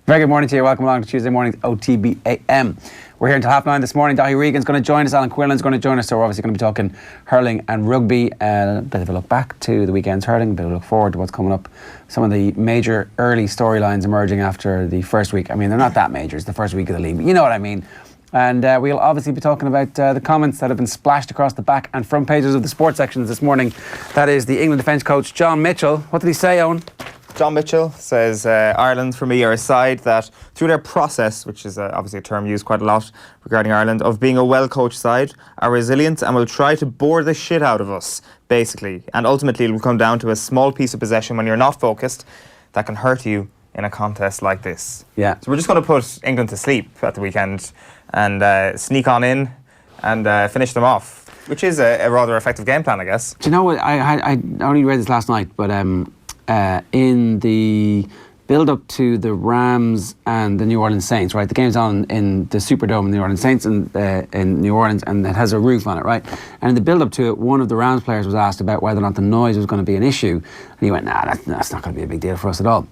Very good morning to you. Welcome along to Tuesday morning's OTB AM. We're here until 9:30 this morning. Dáithí Regan's going to join us. Alan Quinlan's going to join us. So we're obviously going to be talking hurling and rugby. A bit of a look back to the weekend's hurling, a bit of a look forward to what's coming up. Some of the major early storylines emerging after the first week. I mean, they're not that major. It's the first week of the league, but you know what I mean. And we'll obviously be talking about the comments that have been splashed across the back and front pages of the sports sections this morning. That is the England defence coach, John Mitchell. What did he say, Eoin? John Mitchell says Ireland, for me, are a side that, through their process, which is obviously a term used quite a lot regarding Ireland, of being a well-coached side, are resilient and will try to bore the shit out of us, basically. And ultimately, it will come down to a small piece of possession when you're not focused that can hurt you in a contest like this. Yeah. So we're just going to put England to sleep at the weekend and sneak on in and finish them off, which is a rather effective game plan, I guess. Do you know what? I only read this last night, but in the build-up to the Rams and the New Orleans Saints, right? The game's on in the Superdome in the New Orleans Saints and in New Orleans, and it has a roof on it, right? And in the build-up to it, one of the Rams players was asked about whether or not the noise was going to be an issue, and he went, "Nah, that's not going to be a big deal for us at all."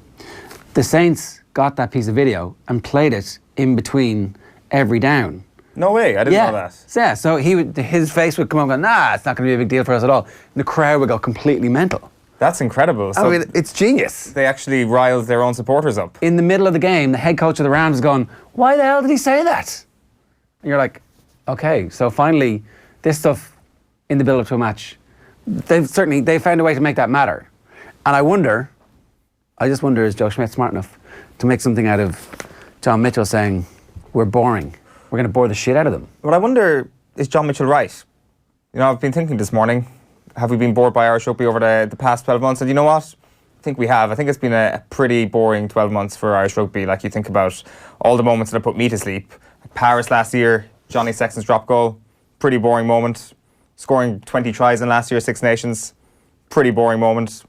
The Saints got that piece of video and played it in between every down. No way, I didn't know that. Yeah, so his face would come up and go, "Nah, it's not going to be a big deal for us at all." And the crowd would go completely mental. That's incredible. So I mean, it's genius. They actually riled their own supporters up. In the middle of the game, the head coach of the Rams is going, "Why the hell did he say that?" And you're like, okay, so finally, this stuff in the build-up to a match, they found a way to make that matter. And I just wonder, is Joe Schmidt smart enough to make something out of John Mitchell saying, "We're boring. We're going to bore the shit out of them"? But I wonder, is John Mitchell right? You know, I've been thinking this morning, have we been bored by Irish rugby over the past 12 months? And you know what? I think we have. I think it's been a pretty boring 12 months for Irish rugby. Like, you think about all the moments that have put me to sleep. Paris last year, Johnny Sexton's drop goal, pretty boring moment. Scoring 20 tries in last year's Six Nations, pretty boring moment.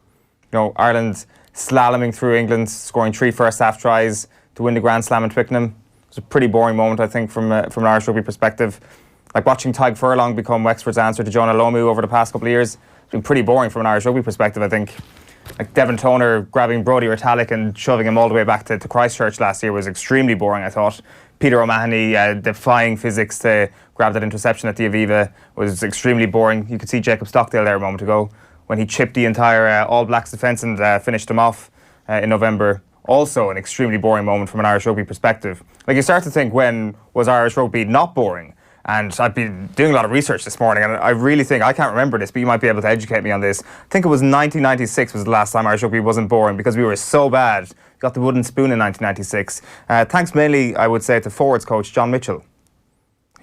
You know, Ireland slaloming through England, scoring 3 first-half tries to win the Grand Slam in Twickenham. It was a pretty boring moment, I think, from an Irish rugby perspective. Like watching Tyg Furlong become Wexford's answer to Jonah Lomu over the past couple of years. It's been pretty boring from an Irish rugby perspective, I think. Like Devon Toner grabbing Brodie Retallick and shoving him all the way back to Christchurch last year was extremely boring, I thought. Peter O'Mahony defying physics to grab that interception at the Aviva was extremely boring. You could see Jacob Stockdale there a moment ago when he chipped the entire All Blacks defence and finished them off in November. Also an extremely boring moment from an Irish rugby perspective. Like, you start to think, when was Irish rugby not boring? And I've been doing a lot of research this morning, and I really think, I can't remember this, but you might be able to educate me on this. I think it was 1996 was the last time Irish rugby wasn't boring, because we were so bad. We got the wooden spoon in 1996. Thanks mainly, I would say, to forwards coach John Mitchell,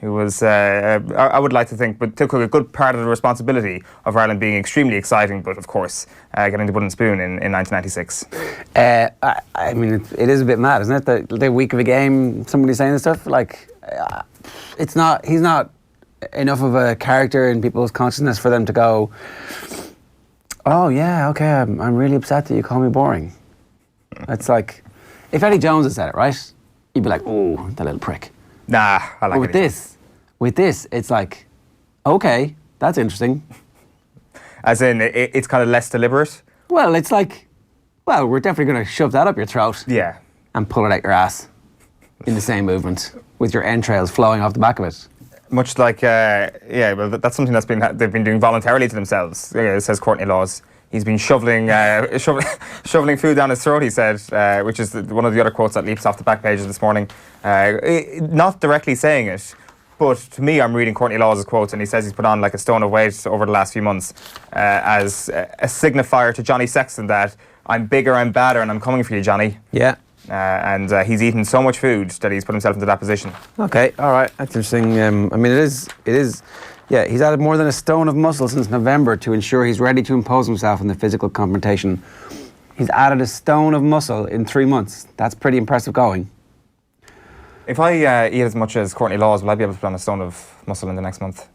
who was, I would like to think, but took a good part of the responsibility of Ireland being extremely exciting, but of course, getting the wooden spoon in 1996. I mean, it is a bit mad, isn't it? The week of a game, somebody saying this stuff, like... he's not enough of a character in people's consciousness for them to go, "Oh yeah, okay, I'm really upset that you call me boring." It's like, if Eddie Jones had said it, right, you'd be like, "Oh, that little prick." Nah, I like it. With this, it's like, okay, that's interesting. As in, it's kind of less deliberate? Well, it's like, well, we're definitely going to shove that up your throat. Yeah. And pull it out your ass in the same movement, with your entrails flowing off the back of it. Much like, well, that's something they've been doing voluntarily to themselves, says Courtney Laws. He's been shoveling food down his throat, he said, which is one of the other quotes that leaps off the back pages this morning. Not directly saying it, but to me, I'm reading Courtney Laws' quotes, and he says he's put on like a stone of weight over the last few months as a signifier to Johnny Sexton that I'm bigger, I'm badder, and I'm coming for you, Johnny. Yeah. And he's eaten so much food that he's put himself into that position. Okay, all right, that's interesting. I mean, it is. Yeah, he's added more than a stone of muscle since November to ensure he's ready to impose himself in the physical confrontation. He's added a stone of muscle in 3 months. That's pretty impressive going. If I eat as much as Courtney Laws, will I be able to put on a stone of muscle in the next month?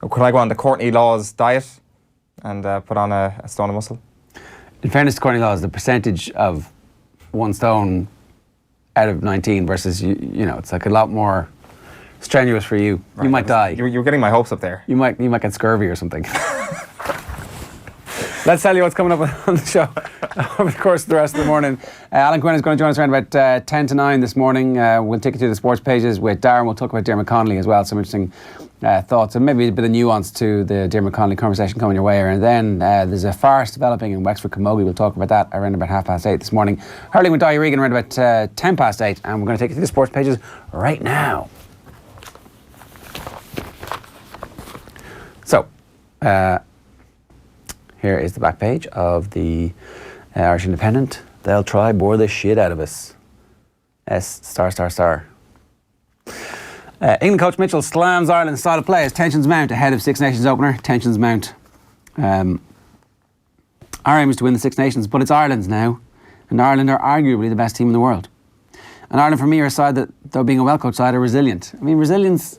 Or could I go on the Courtney Laws diet and put on a stone of muscle? In fairness to Courtney Laws, the percentage of 1 stone out of 19 versus, you know, it's like a lot more strenuous for you. Right. You might die. You're getting my hopes up there. You might get scurvy or something. Let's tell you what's coming up on the show. over the course of the rest of the morning. Alan Quinlan is going to join us around about 10 to 9 this morning. We'll take you through the sports pages with Darren. We'll talk about Dermot Connolly as well. Some interesting thoughts and maybe a bit of nuance to the Dermot Connolly conversation coming your way. And then there's a farce developing in Wexford Camogie. We'll talk about that around about 8:30 this morning. Hurling with Dáithí Regan around about 8:10. And we're going to take you through the sports pages right now. So, here is the back page of the Irish Independent. They'll try bore the shit out of us. S***. England coach Mitchell slams Ireland's style of play as tensions mount ahead of Six Nations opener. Tensions mount. Our aim is to win the Six Nations, but it's Ireland's now. And Ireland are arguably the best team in the world. And Ireland, for me, are a side that, though being a well-coached side, are resilient. I mean, resilience,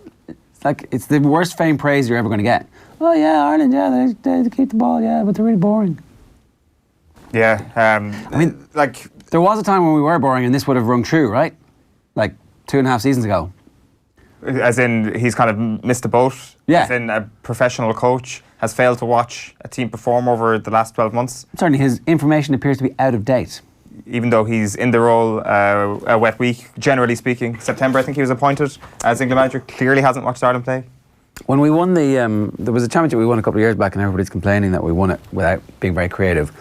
it's the worst famed praise you're ever going to get. Oh yeah, Ireland, yeah, they keep the ball, yeah, but they're really boring. Yeah, I mean, there was a time when we were boring and this would have rung true, right? Like 2.5 seasons ago. As in, he's kind of missed the boat. Yeah. As in, a professional coach has failed to watch a team perform over the last 12 months. Certainly, his information appears to be out of date. Even though he's in the role a wet week, generally speaking. September, I think he was appointed as England manager. Clearly hasn't watched Ireland play. When we won there was a championship we won a couple of years back and everybody's complaining that we won it without being very creative.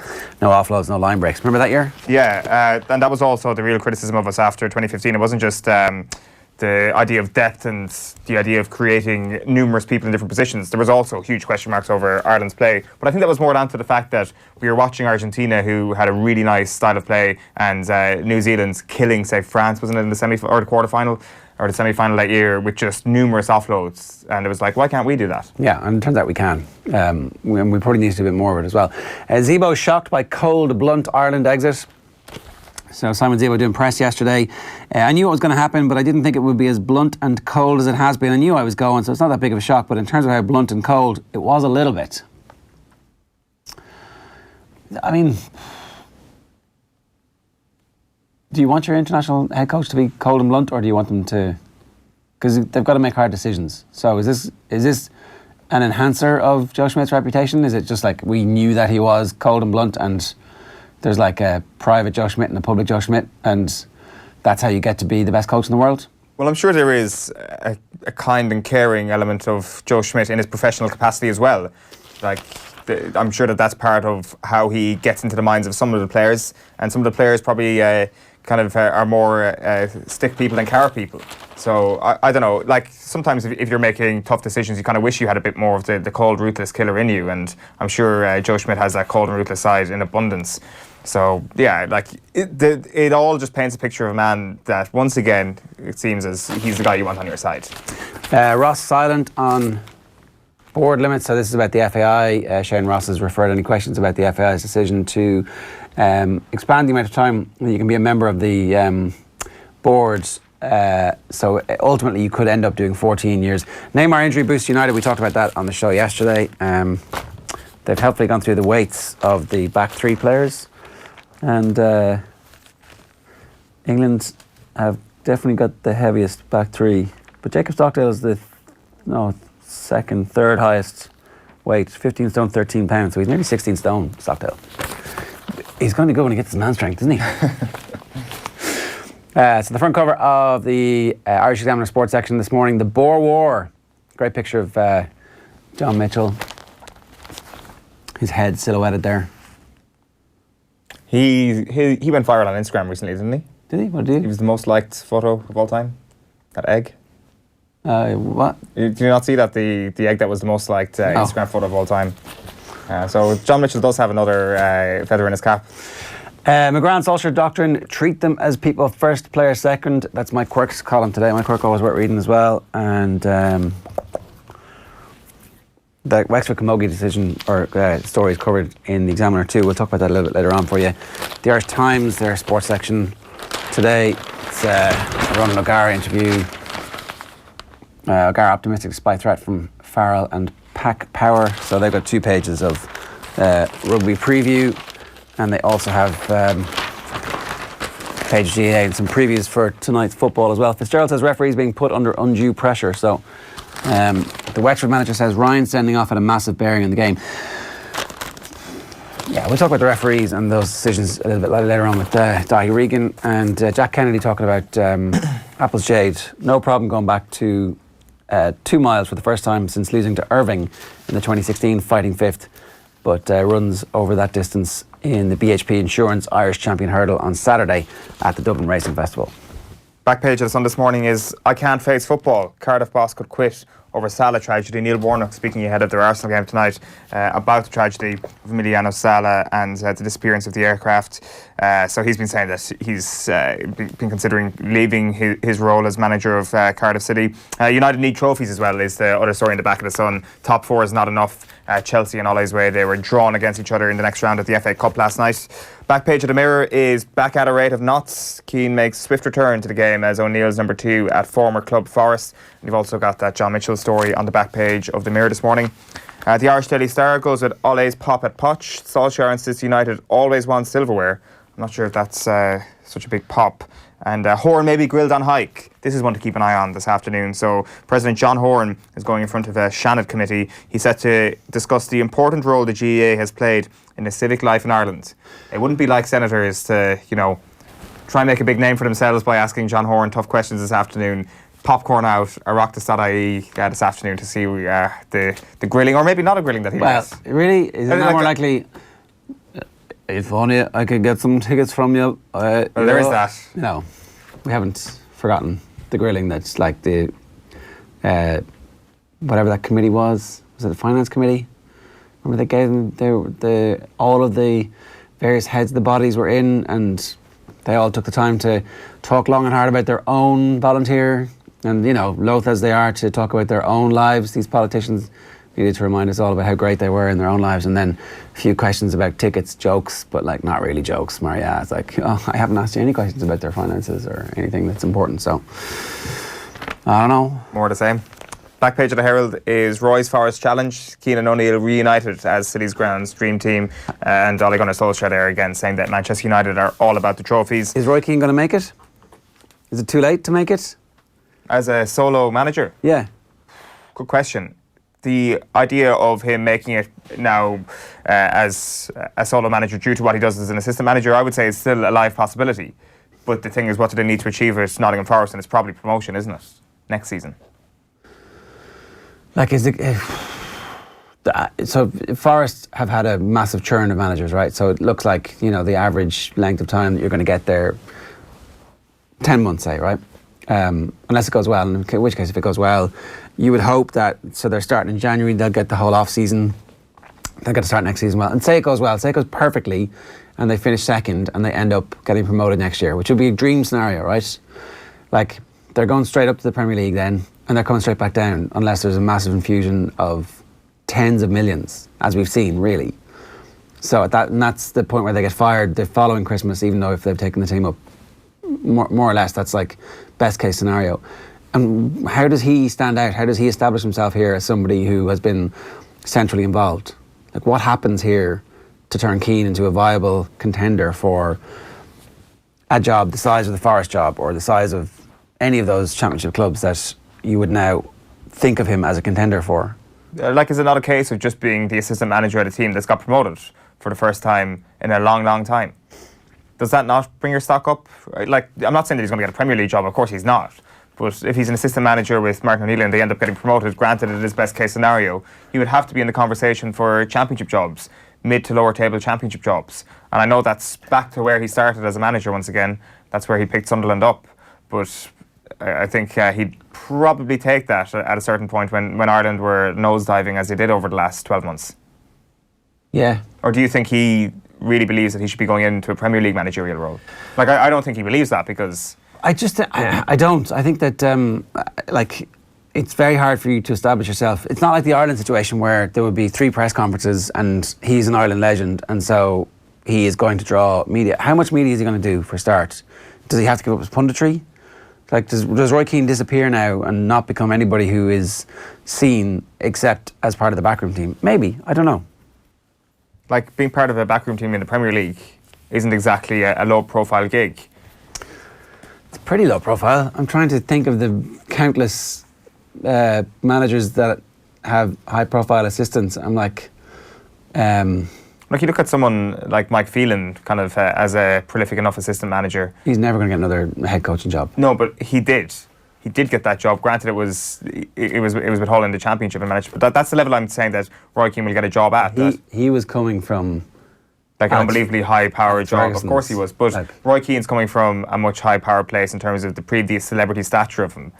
No offloads, no line breaks. Remember that year? Yeah, and that was also the real criticism of us after 2015. It wasn't just the idea of depth and the idea of creating numerous people in different positions. There was also huge question marks over Ireland's play. But I think that was more down to the fact that we were watching Argentina, who had a really nice style of play, and New Zealand's killing, say, France, wasn't it, in the or the quarter-final? Or the semi-final that year with just numerous offloads, and it was like, why can't we do that? Yeah, and it turns out we can. We probably need to do a bit more of it as well. Zebo shocked by cold, blunt Ireland exit. So Simon Zebo doing press yesterday. I knew what was going to happen, but I didn't think it would be as blunt and cold as it has been. I knew I was going, so it's not that big of a shock, but in terms of how blunt and cold, it was a little bit. I mean, do you want your international head coach to be cold and blunt, or do you want them to? Because they've got to make hard decisions. So is this an enhancer of Joe Schmidt's reputation? Is it just like we knew that he was cold and blunt, and there's like a private Joe Schmidt and a public Joe Schmidt, and that's how you get to be the best coach in the world? Well, I'm sure there is a kind and caring element of Joe Schmidt in his professional capacity as well. I'm sure that's part of how he gets into the minds of some of the players, and some of the players probably are more stick people than carrot people. So I don't know, like sometimes if you're making tough decisions, you kind of wish you had a bit more of the cold, ruthless killer in you, and I'm sure Joe Schmidt has that cold and ruthless side in abundance. So yeah, it all just paints a picture of a man that, once again, it seems as he's the guy you want on your side. Ross silent on board limits. So this is about the FAI. Shane Ross has referred any questions about the FAI's decision to expand the amount of time that you can be a member of the board. So ultimately you could end up doing 14 years. Neymar injury boost United. We talked about that on the show yesterday. They've helpfully gone through the weights of the back three players, and England have definitely got the heaviest back three. But Jacob Stockdale is the second, third highest weight, 15 stone, 13 pounds. So he's nearly 16 stone, Stockdale. He's going to go when he gets his man strength, isn't he? So the front cover of the Irish Examiner sports section this morning, the Boer War. Great picture of John Mitchell. His head silhouetted there. He went viral on Instagram recently, didn't he? Did he? What did he do? He was the most liked photo of all time. That egg. What? Did you not see that? The egg that was the most liked Instagram photo of all time. So John Mitchell does have another feather in his cap. McGrath's Ulster doctrine, treat them as people first, players second. That's Mike Quirk's column today. Mike Quirk always worth reading as well. And the Wexford Camogie decision or story is covered in the Examiner too. We'll talk about that a little bit later on for you. The Irish Times, their sports section today. It's a Ronan O'Gara interview. O'Gara optimistic despite threat from Farrell and Pack Power. So they've got 2 pages of rugby preview, and they also have page GA and some previews for tonight's football as well. Fitzgerald says referees being put under undue pressure. So the Wexford manager says Ryan sending off had a massive bearing in the game. Yeah, we'll talk about the referees and those decisions a little bit later on with Dáithí Regan and Jack Kennedy talking about Apple's Jade. No problem going back to 2 miles for the first time since losing to Irving in the 2016 fighting fifth, but runs over that distance in the BHP Insurance Irish Champion Hurdle on Saturday at the Dublin Racing Festival. Back page of the Sun this morning is I Can't Face Football. Cardiff boss could quit over Salah tragedy. Neil Warnock speaking ahead of their Arsenal game tonight about the tragedy of Emiliano Sala and the disappearance of the aircraft. So he's been saying that he's been considering leaving his role as manager of Cardiff City. United need trophies as well is the other story in the back of the Sun. Top four is not enough. Chelsea and Ollie's way, they were drawn against each other in the next round of the FA Cup last night. Back page of the Mirror is back at a rate of knots. Keane makes swift return to the game as O'Neill's number 2 at former club Forest. And you've also got that John Mitchell story on the back page of the Mirror this morning. The Irish Daily Star goes with Ollie's pop at Poch. Solskjaer insists United always wants silverware. I'm not sure if that's such a big pop. And Horan may be grilled on hike. This is one to keep an eye on this afternoon. So President John Horan is going in front of a Sheahan committee. He's set to discuss the important role the GAA has played in the civic life in Ireland. It wouldn't be like senators to, try and make a big name for themselves by asking John Horan tough questions this afternoon. Popcorn out, Oireachtas.ie this afternoon to see the grilling, or maybe not a grilling that he does. Well, really, is it not more likely... If only I could get some tickets from you. Well, there is that. No, we haven't forgotten the grilling. That's like the whatever that committee was. Was it the finance committee? Remember they gave them all of the various heads of the bodies were in, and they all took the time to talk long and hard about their own volunteer, and loath as they are to talk about their own lives. These politicians needed to remind us all about how great they were in their own lives, and then a few questions about tickets, jokes, but not really jokes. Maria, it's like, I haven't asked you any questions about their finances or anything that's important, so I don't know. More the same. Back page of the Herald is Roy's Forest Challenge. Keane and O'Neill reunited as City's Ground's dream team, and Ole Gunnar Solskjaer there again saying that Manchester United are all about the trophies. Is Roy Keane going to make it? Is it too late to make it? As a solo manager? Yeah. Good question. The idea of him making it now as a solo manager due to what he does as an assistant manager, I would say is still a live possibility. But the thing is, what do they need to achieve at Nottingham Forest? And it's probably promotion, isn't it? Next season. So Forest have had a massive churn of managers, right? So it looks like, the average length of time that you're going to get there, 10 months, say, right? Unless it goes well, in which case, if it goes well, you would hope that, so they're starting in January, they'll get the whole off season, they'll get to start next season well, and say it goes well, say it goes perfectly, and they finish second, and they end up getting promoted next year, which would be a dream scenario, right? Like, they're going straight up to the Premier League then, and they're coming straight back down, unless there's a massive infusion of tens of millions, as we've seen, really. So that's the point where they get fired the following Christmas, even though if they've taken the team up, more or less, that's like best case scenario. And how does he stand out? How does he establish himself here as somebody who has been centrally involved? Like, what happens here to turn Keane into a viable contender for a job the size of the Forest job or the size of any of those championship clubs that you would now think of him as a contender for? Is it not a case of just being the assistant manager at a team that's got promoted for the first time in a long, long time? Does that not bring your stock up? I'm not saying that he's going to get a Premier League job, of course he's not. But if he's an assistant manager with Martin O'Neill and they end up getting promoted, granted it is best case scenario, he would have to be in the conversation for championship jobs, mid to lower table championship jobs. And I know that's back to where he started as a manager once again. That's where he picked Sunderland up. But I think he'd probably take that at a certain point when Ireland were nosediving as they did over the last 12 months. Yeah. Or do you think he really believes that he should be going into a Premier League managerial role? I don't think he believes that because... I don't. I think that, it's very hard for you to establish yourself. It's not like the Ireland situation where there would be 3 press conferences and he's an Ireland legend and so he is going to draw media. How much media is he going to do for a start? Does he have to give up his punditry? Does Roy Keane disappear now and not become anybody who is seen except as part of the backroom team? Maybe. I don't know. Being part of a backroom team in the Premier League isn't exactly a low-profile gig. It's pretty low profile. I'm trying to think of the countless managers that have high profile assistants. I'm like... Like, you look at someone like Mike Phelan, kind of as a prolific enough assistant manager. He's never going to get another head coaching job. No, but he did. He did get that job. Granted, it was with Hull in the Championship and managed, but that's the level I'm saying that Roy Keane will get a job at. He was coming from like an unbelievably high-powered job. Of course he was, but like, Roy Keane's coming from a much high-powered place in terms of the previous celebrity stature of him.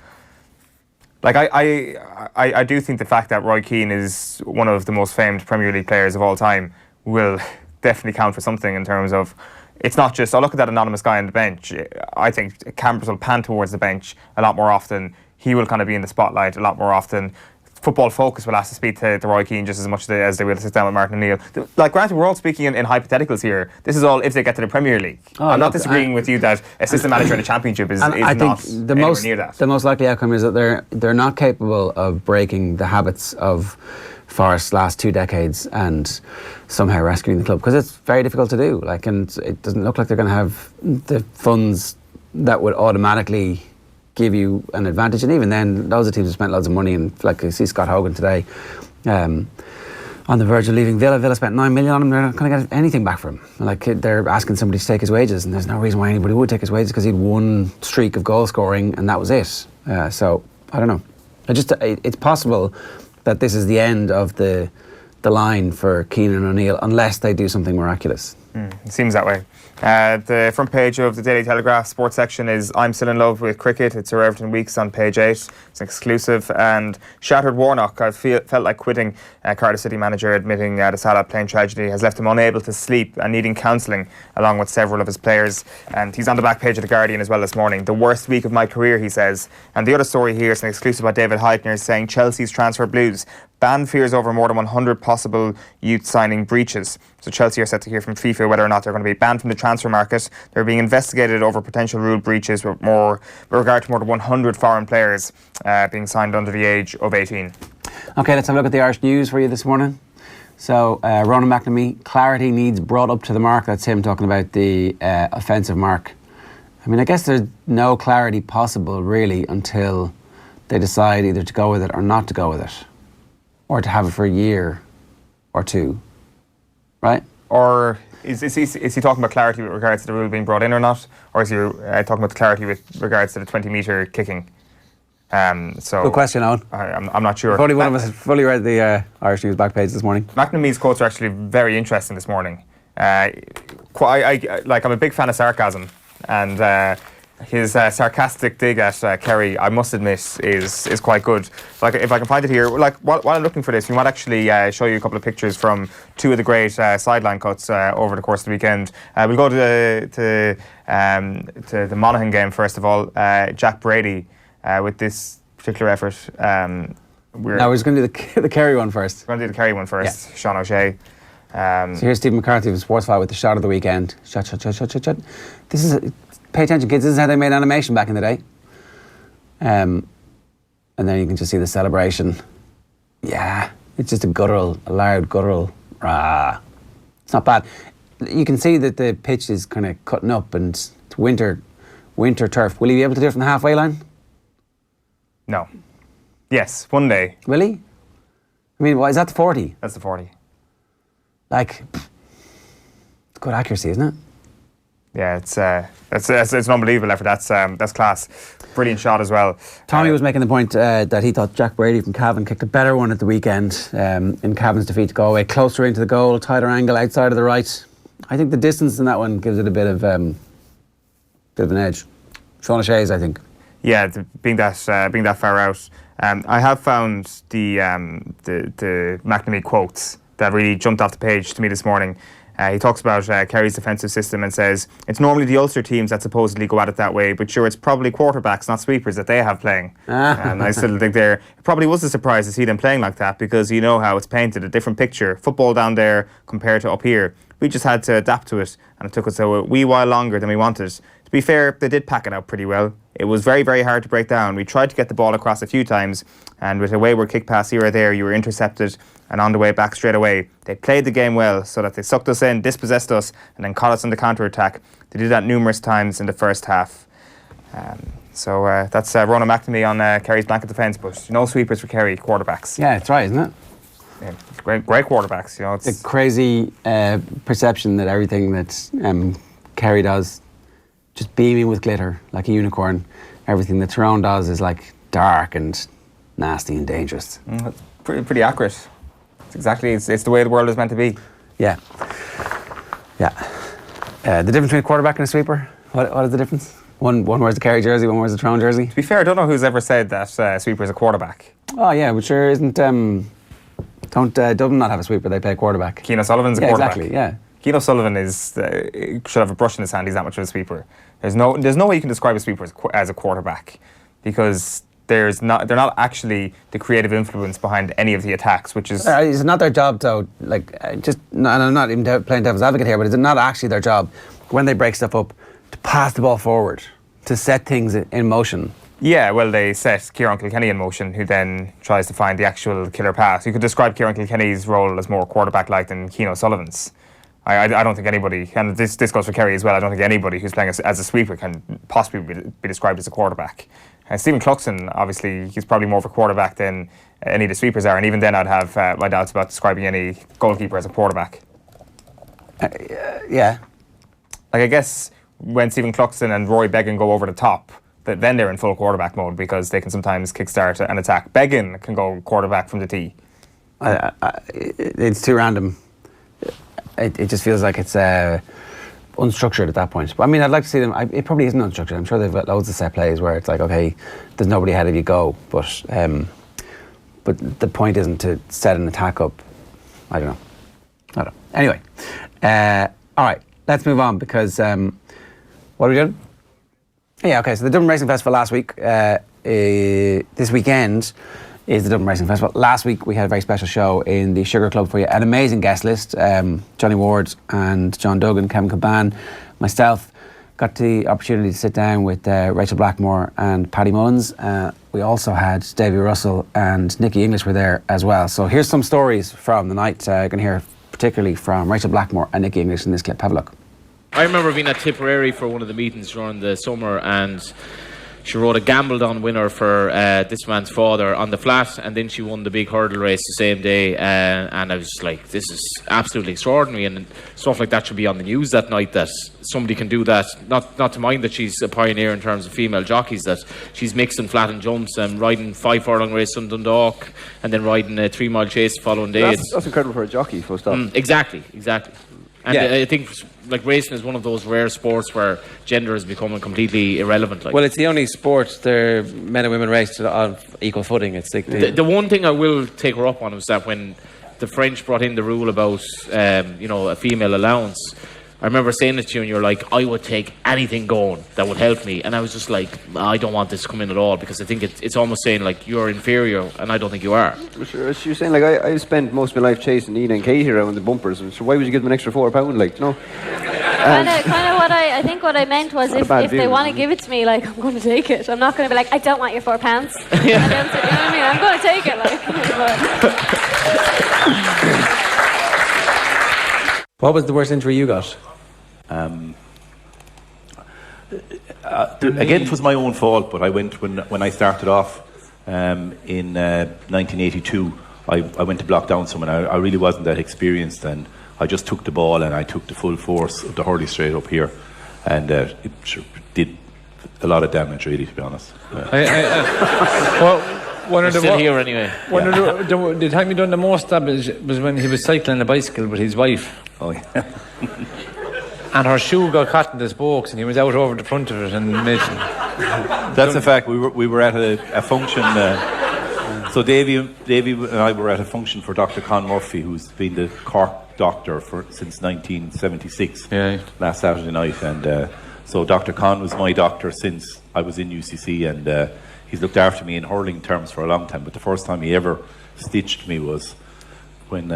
Like, I do think the fact that Roy Keane is one of the most famed Premier League players of all time will definitely count for something in terms of, it's not just, look at that anonymous guy on the bench. I think cameras will pan towards the bench a lot more often. He will kind of be in the spotlight a lot more often. Football Focus will ask to speak to Roy Keane just as much as they will sit down with Martin O'Neill. Like, granted, we're all speaking in hypotheticals here. This is all if they get to the Premier League. I'm not disagreeing with you that assistant manager in the Championship is not anywhere near that. The most likely outcome is that they're not capable of breaking the habits of Forest's last 2 decades and somehow rescuing the club, because it's very difficult to do. Like, and it doesn't look like they're going to have the funds that would automatically give you an advantage. And even then, loads of teams have spent loads of money, and like I see Scott Hogan today on the verge of leaving Villa. Villa spent 9 million on him. They're not going to get anything back from him. Like, they're asking somebody to take his wages, and there's no reason why anybody would take his wages, because he'd one streak of goal scoring and that was it. So I don't know. It's possible that this is the end of the line for Keane and O'Neill, unless they do something miraculous. It seems that way. The front page of the Daily Telegraph sports section is I'm still in love with cricket. It's Sir Everton Weeks on page 8. It's an exclusive. And Shattered Warnock, I felt like quitting. Cardiff City manager admitting the Salah plane tragedy has left him unable to sleep and needing counselling, along with several of his players. And he's on the back page of The Guardian as well this morning. The worst week of my career, he says. And the other story here is an exclusive by David Heitner saying Chelsea's transfer blues. Ban fears over more than 100 possible youth signing breaches. So Chelsea are set to hear from FIFA whether or not they're going to be banned from the transfer market. They're being investigated over potential rule breaches with regard to more than 100 foreign players being signed under the age of 18. Okay, let's have a look at the Irish news for you this morning. So Ronan McNamee, clarity needs brought up to the mark. That's him talking about the offensive mark. I mean, I guess there's no clarity possible really until they decide either to go with it or not to go with it, or to have it for a year or two, right? Or is he talking about clarity with regards to the rule being brought in or not? Or is he talking about the clarity with regards to the 20-metre kicking? Good question, Owen. I'm not sure. If only one of us had fully read the Irish News back page this morning. McNamee's quotes are actually very interesting this morning. I'm a big fan of sarcasm, and his sarcastic dig at Kerry, I must admit, is quite good. Like, if I can find it here, like while I'm looking for this, we might actually show you a couple of pictures from 2 of the great sideline cuts over the course of the weekend. We'll go to the Monaghan game first of all. Jack Brady with this particular effort. We're just going to do the Kerry one first. We're going to do the Kerry one first. Yeah. Sean O'Shea. So here's Stephen McCarthy of Sportsfile with the shot of the weekend. Shot. This is pay attention, kids. This is how they made animation back in the day. And then you can just see the celebration. Yeah, it's just a loud guttural. Rah. It's not bad. You can see that the pitch is kind of cutting up, and it's winter turf. Will he be able to do it from the halfway line? No. Yes, one day. Will he? I mean, is that the 40? That's the 40. Like, it's good accuracy, isn't it? Yeah, it's an unbelievable effort. That's class. Brilliant shot as well. Tommy was making the point that he thought Jack Brady from Cavan kicked a better one at the weekend in Cavan's defeat to Galway, closer into the goal, tighter angle outside of the right. I think the distance in that one gives it a bit of an edge. Sean O'Shea's, I think. Yeah, being that far out. I have found the McNamee quotes that really jumped off the page to me this morning. He talks about Kerry's defensive system and says, it's normally the Ulster teams that supposedly go at it that way, but sure, it's probably quarterbacks, not sweepers, that they have playing. And I still think it probably was a surprise to see them playing like that, because you know how it's painted, a different picture. Football down there compared to up here. We just had to adapt to it, and it took us a wee while longer than we wanted. To be fair, they did pack it out pretty well. It was very, very hard to break down. We tried to get the ball across a few times, and with a wayward kick pass here or there, you were intercepted and on the way back straight away. They played the game well, so that they sucked us in, dispossessed us, and then caught us on the counter-attack. They did that numerous times in the first half. So that's Ronan McNamee on Kerry's blanket defence, but no sweepers for Kerry, quarterbacks. Yeah, it's right, isn't it? Yeah, great quarterbacks. You know, it's a crazy perception that everything that Kerry does, just beaming with glitter like a unicorn. Everything that Tyrone does is like dark and nasty and dangerous. It's pretty accurate. It's the way the world is meant to be. Yeah. The difference between a quarterback and a sweeper. What is the difference? One wears the Kerry jersey, one wears the Tyrone jersey. To be fair, I don't know who's ever said that a sweeper is a quarterback. Oh yeah, but sure isn't. Don't Dublin not have a sweeper? They play quarterback. Keane O'Sullivan's a quarterback. Exactly. Yeah. Keane O'Sullivan should have a brush in his hand. He's that much of a sweeper. There's no way you can describe a sweeper as a quarterback, because they're not actually the creative influence behind any of the attacks, which is it's not their job though. Like and I'm not even playing devil's advocate here, but it's not actually their job when they break stuff up to pass the ball forward, to set things in motion. Yeah, well, they set Kieran Kilkenny in motion, who then tries to find the actual killer pass. You could describe Kieran Kilkenny's role as more quarterback-like than Keane O'Sullivan's. I don't think anybody, and this goes for Kerry as well, I don't think anybody who's playing as a sweeper can possibly be described as a quarterback. Stephen Cluxton, obviously, he's probably more of a quarterback than any of the sweepers are, and even then I'd have my doubts about describing any goalkeeper as a quarterback. Yeah. Like, I guess when Stephen Cluxton and Rory Beggan go over the top, then they're in full quarterback mode, because they can sometimes kickstart an attack. Beggan can go quarterback from the tee. It's too random. It just feels like it's unstructured at that point. But I mean, I'd like to see them. It probably isn't unstructured. I'm sure they've got loads of set plays where it's like, okay, there's nobody ahead of you, go. But the point isn't to set an attack up. I don't know. Anyway, all right, let's move on, because what are we doing? Yeah, okay, so the Dublin Racing Festival last week, this weekend is the Dublin Racing Festival. Last week we had a very special show in the Sugar Club for you, an amazing guest list, Johnny Ward and John Duggan, Kevin Caban, myself, got the opportunity to sit down with Rachel Blackmore and Paddy Mullins. We also had Davy Russell and Nicky English were there as well. So here's some stories from the night. You're going to hear particularly from Rachel Blackmore and Nicky English in this clip. Have a look. I remember being at Tipperary for one of the meetings during the summer, and she rode a gambled on winner for this man's father on the flat, and then she won the big hurdle race the same day, and I was just like, this is absolutely extraordinary, and stuff like that should be on the news that night, that somebody can do that. Not to mind that she's a pioneer in terms of female jockeys, that she's mixing flat and jumps and riding 5 furlong race in Dundalk and then riding a 3 mile chase the following day. That's incredible for a jockey, first off. Exactly. And Yeah. I think like racing is one of those rare sports where gender is becoming completely irrelevant. Like. Well, it's the only sport where men and women race on equal footing. It's like the one thing I will take her up on was that when the French brought in the rule about a female allowance, I remember saying it to you and you're like, I would take anything going that would help me, and I was just like, I don't want this to come in at all, because I think it's almost saying like you're inferior, and I don't think you are. Sure, she was saying like I spent most of my life chasing Nina and Katie around the bumpers, so why would you give them an extra £4, like, you know? Kind of what I think what I meant was, if they want to give it to me, like, I'm going to take it. I'm not going to be like, I don't want your £4. Yeah. And then, you know what I mean? I'm going to take it, like. What was the worst injury you got? Again, it was my own fault, but I went when I started off in 1982. I went to block down someone. I really wasn't that experienced, and I just took the ball and I took the full force of the hurley straight up here, and it did a lot of damage, really, to be honest. One of the still here anyway. The time he done the most damage was when he was cycling a bicycle with his wife. Oh yeah. And her shoe got caught in the spokes, and he was out over the front of it and made. That's a fact. We were at a function. So Davy and I were at a function for Dr. Con Murphy, who's been the Cork doctor since 1976. Yeah. Last Saturday night, and so Dr. Con was my doctor since I was in UCC, and he's looked after me in hurling terms for a long time. But the first time he ever stitched me was when.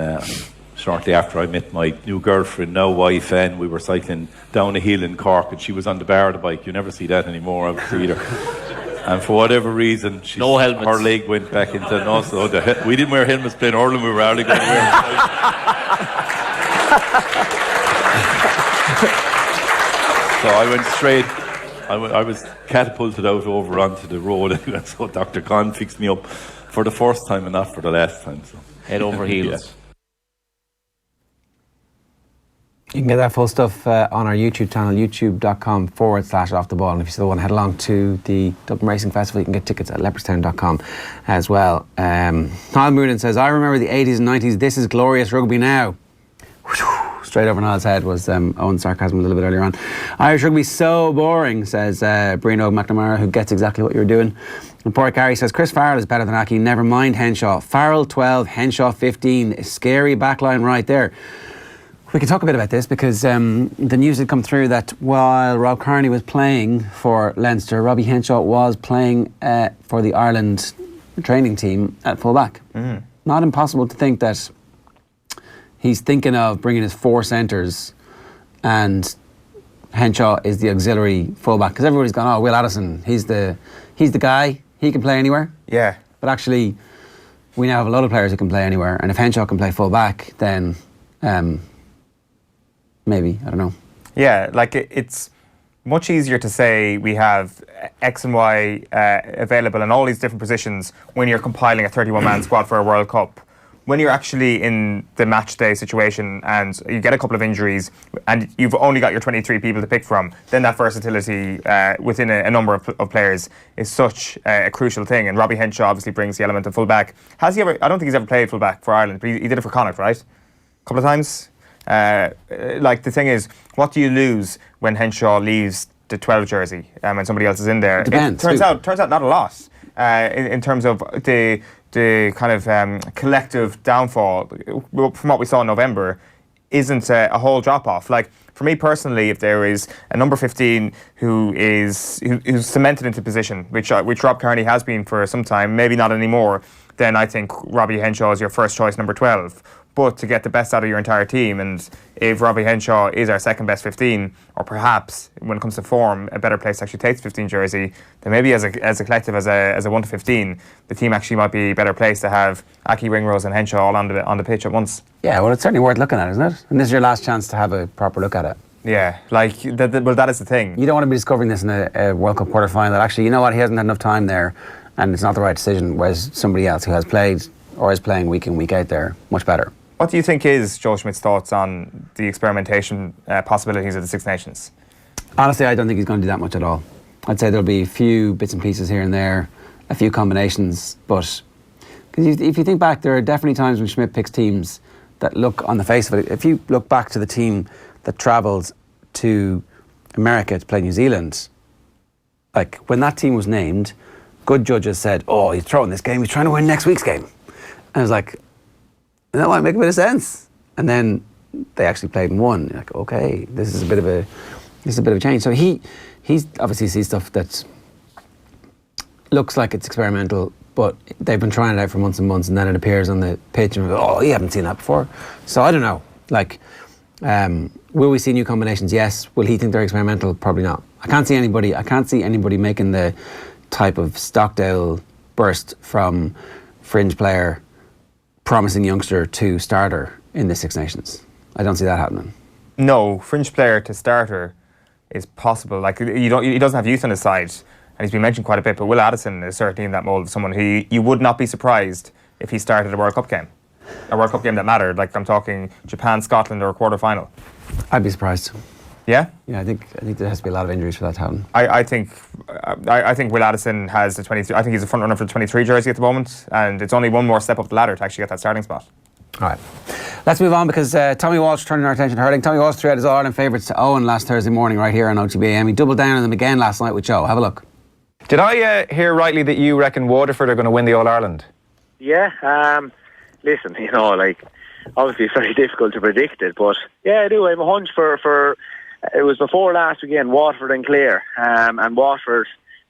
Shortly after I met my new girlfriend, now wife, and we were cycling down a hill in Cork, and she was on the bar of the bike. You never see that anymore, obviously, either. And for whatever reason, no helmets. Her leg went back into so we didn't wear helmets playing hurling. We were hardly going to wear them. So I went straight. I was catapulted out over onto the road, and so Dr. Conn fixed me up for the first time and not for the last time. So. head over heels. You can get that full stuff on our YouTube channel, youtube.com/offtheball. And if you still want to head along to the Dublin Racing Festival, you can get tickets at leopardstown.com as well. Niall Moonan says, I remember the 80s and 90s. This is glorious rugby now. Straight over Niall's head was Owen's sarcasm a little bit earlier on. Irish rugby so boring, says Brino McNamara, who gets exactly what you're doing. And Port Gary says, Chris Farrell is better than Aki. Never mind Henshaw. Farrell 12, Henshaw 15. Scary backline right there. We can talk a bit about this because the news had come through that while Rob Kearney was playing for Leinster, Robbie Henshaw was playing for the Ireland training team at fullback. Not impossible to think that he's thinking of bringing his 4 centres and Henshaw is the auxiliary fullback, because everybody's gone, oh, Will Addison, he's the guy, he can play anywhere. Yeah. But actually, we now have a lot of players who can play anywhere, and if Henshaw can play fullback, then maybe, I don't know. Yeah, like it's much easier to say we have X and Y available in all these different positions when you're compiling a 31-man squad for a World Cup. When you're actually in the match day situation and you get a couple of injuries and you've only got your 23 people to pick from, then that versatility within a number of players is such a crucial thing. And Robbie Henshaw obviously brings the element of fullback. Has he ever? I don't think he's ever played fullback for Ireland, but he did it for Connacht, right? A couple of times. Like the thing is, what do you lose when Henshaw leaves the 12 jersey and somebody else is in there? Depends. Turns out not a lot in terms of the kind of collective downfall from what we saw in November isn't a whole drop-off. Like, for me personally, if there is a number 15 who's cemented into position, which Rob Kearney has been for some time, maybe not anymore, then I think Robbie Henshaw is your first choice number 12. But to get the best out of your entire team, and if Robbie Henshaw is our second best 15, or perhaps when it comes to form, a better place to actually take the 15 jersey, then maybe as a collective, as a 1 to 15, the team actually might be a better place to have Aki, Ringrose and Henshaw all on the pitch at once. Yeah, well, it's certainly worth looking at, isn't it? And this is your last chance to have a proper look at it. Yeah, like, well, that is the thing. You don't want to be discovering this in a World Cup quarter-final. Actually, you know what, he hasn't had enough time there, and it's not the right decision, whereas somebody else who has played or is playing week in, week out there, much better. What do you think is Joe Schmidt's thoughts on the experimentation possibilities of the Six Nations? Honestly, I don't think he's going to do that much at all. I'd say there'll be a few bits and pieces here and there, a few combinations, but if you think back, there are definitely times when Schmidt picks teams that look on the face of it. If you look back to the team that travelled to America to play New Zealand, like when that team was named, good judges said, oh, he's throwing this game, he's trying to win next week's game. And I was like, that might make a bit of sense. And then they actually played and won. You're like, okay, this is a bit of a change. So he's obviously sees stuff that looks like it's experimental, but they've been trying it out for months and months, and then it appears on the pitch and we go, oh, you haven't seen that before. So I don't know. Like, will we see new combinations? Yes. Will he think they're experimental? Probably not. I can't see anybody making the type of Stockdale burst from fringe player, promising youngster to starter in the Six Nations. I don't see that happening. No, fringe player to starter is possible. Like, he doesn't have youth on his side, and he's been mentioned quite a bit, but Will Addison is certainly in that mould of someone who you would not be surprised if he started a World Cup game. A World Cup game that mattered, like I'm talking Japan, Scotland, or a quarter-final. I'd be surprised. Yeah? Yeah, I think there has to be a lot of injuries for that to happen. I think Will Addison has the 23. I think he's a front runner for the 23 jersey at the moment, and it's only one more step up the ladder to actually get that starting spot. All right. Let's move on, because Tommy Walsh turning our attention to hurling. Tommy Walsh threw out his All-Ireland favourites to Eoin last Thursday morning right here on OTB AM. He doubled down on them again last night with Joe. Have a look. Did I hear rightly that you reckon Waterford are going to win the All-Ireland? Yeah. Listen, obviously it's very difficult to predict it, but yeah, I do. I have a hunch for it was before last weekend, Waterford and Clare, and Waterford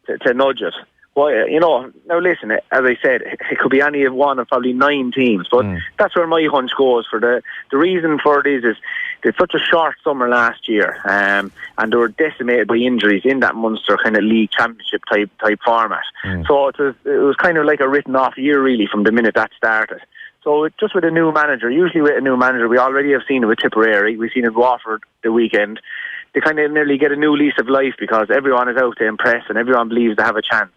to nudge it. Well, now listen, as I said, it could be any of one of probably 9 teams, but that's where my hunch goes. For the reason for it is they had such a short summer last year, and they were decimated by injuries in that Munster kind of league championship type format. So it was kind of like a written off year really from the minute that started. So just with a new manager, usually with a new manager, we already have seen it with Tipperary, we've seen it with Waterford the weekend. They kind of nearly get a new lease of life because everyone is out to impress and everyone believes they have a chance.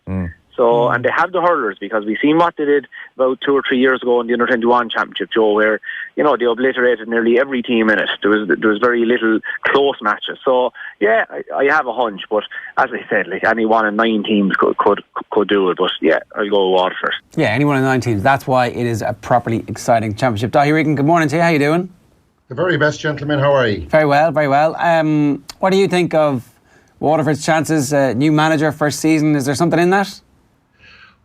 So, and they have the hurlers, because we seen what they did about 2 or 3 years ago in the Under-21 Championship, Joe, where, you know, they obliterated nearly every team in it. There was very little close matches. So, yeah, I have a hunch, but as I said, like, any 1 in 9 teams could do it. But yeah, I'll go with Waterford. Yeah, any 1 in 9 teams. That's why it is a properly exciting championship. Dáithí Regan, good morning to you. How you doing? The very best, gentlemen. How are you? Very well, very well. What do you think of Waterford's chances? New manager, first season. Is there something in that?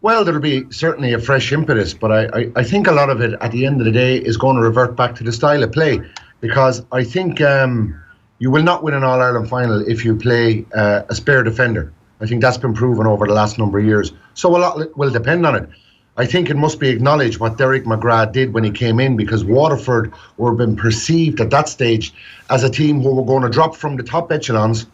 Well, there'll be certainly a fresh impetus, but I think a lot of it at the end of the day is going to revert back to the style of play, because I think you will not win an All-Ireland final if you play a spare defender. I think that's been proven over the last number of years. So a lot will depend on it. I think it must be acknowledged what Derek McGrath did when he came in, because Waterford were being perceived at that stage as a team who were going to drop from the top echelons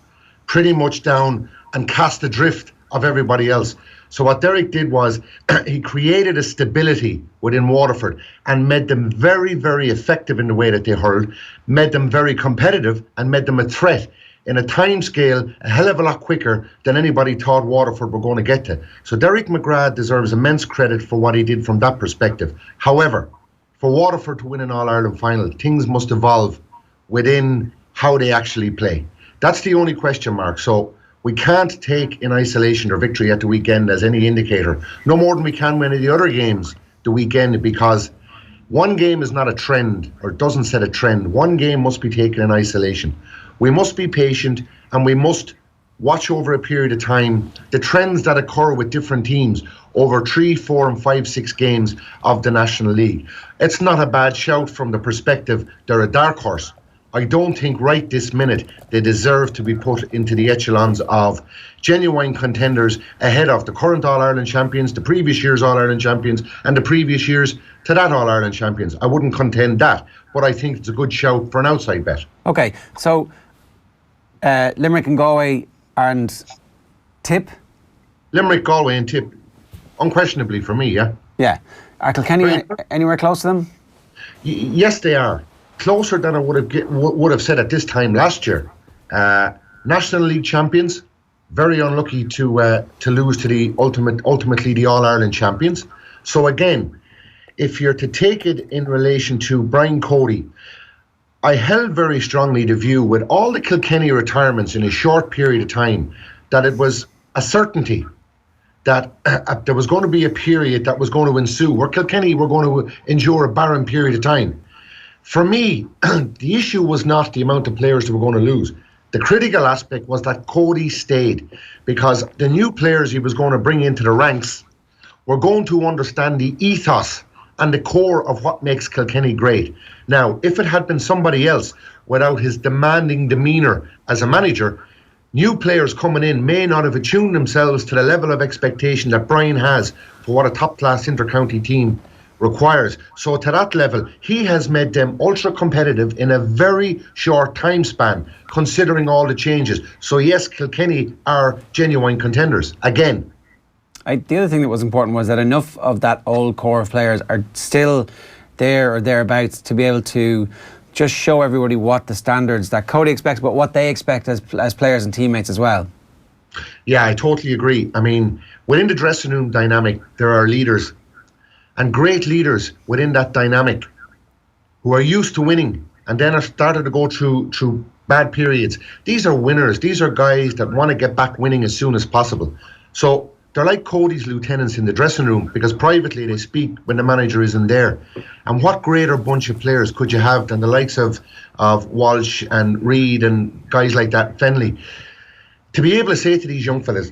pretty much down and cast adrift of everybody else. So what Derek did was he created a stability within Waterford and made them very, very effective in the way that they hurled, made them very competitive, and made them a threat in a time scale a hell of a lot quicker than anybody thought Waterford were going to get to. So Derek McGrath deserves immense credit for what he did from that perspective. However, for Waterford to win an All-Ireland final, things must evolve within how they actually play. That's the only question mark. So we can't take in isolation their victory at the weekend as any indicator, no more than we can win any other games the weekend, because one game is not a trend, or doesn't set a trend. One game must be taken in isolation. We must be patient, and we must watch over a period of time the trends that occur with different teams over 3, 4 and 5, 6 games of the National League. It's not a bad shout from the perspective they're a dark horse. I don't think right this minute they deserve to be put into the echelons of genuine contenders ahead of the current All-Ireland champions, the previous year's All-Ireland champions, and the previous years to that All-Ireland champions. I wouldn't contend that, but I think it's a good shout for an outside bet. Okay, so Limerick and Galway and Tip? Limerick, Galway and Tip, unquestionably for me, yeah? Yeah. Are Kilkenny anywhere close to them? Yes, they are. Closer than I would have said at this time last year. National League champions, very unlucky to lose to the ultimately the All-Ireland champions. So again, if you're to take it in relation to Brian Cody, I held very strongly the view with all the Kilkenny retirements in a short period of time that it was a certainty that there was going to be a period that was going to ensue where Kilkenny were going to endure a barren period of time. For me, the issue was not the amount of players that were going to lose. The critical aspect was that Cody stayed, because the new players he was going to bring into the ranks were going to understand the ethos and the core of what makes Kilkenny great. Now, if it had been somebody else without his demanding demeanour as a manager, new players coming in may not have attuned themselves to the level of expectation that Brian has for what a top-class inter-county team requires. So to that level, he has made them ultra competitive in a very short time span, considering all the changes. So yes, Kilkenny are genuine contenders again. The other thing that was important was that enough of that old core of players are still there or thereabouts to be able to just show everybody what the standards that Cody expects, but what they expect as players and teammates as well. Yeah, I totally agree. I mean, within the dressing room dynamic, there are leaders, and great leaders within that dynamic, who are used to winning and then are started to go through bad periods. These are winners. These are guys that want to get back winning as soon as possible. So they're like Cody's lieutenants in the dressing room, because privately they speak when the manager isn't there. And what greater bunch of players could you have than the likes of Walsh and Reid and guys like that, Fenley, to be able to say to these young fellas,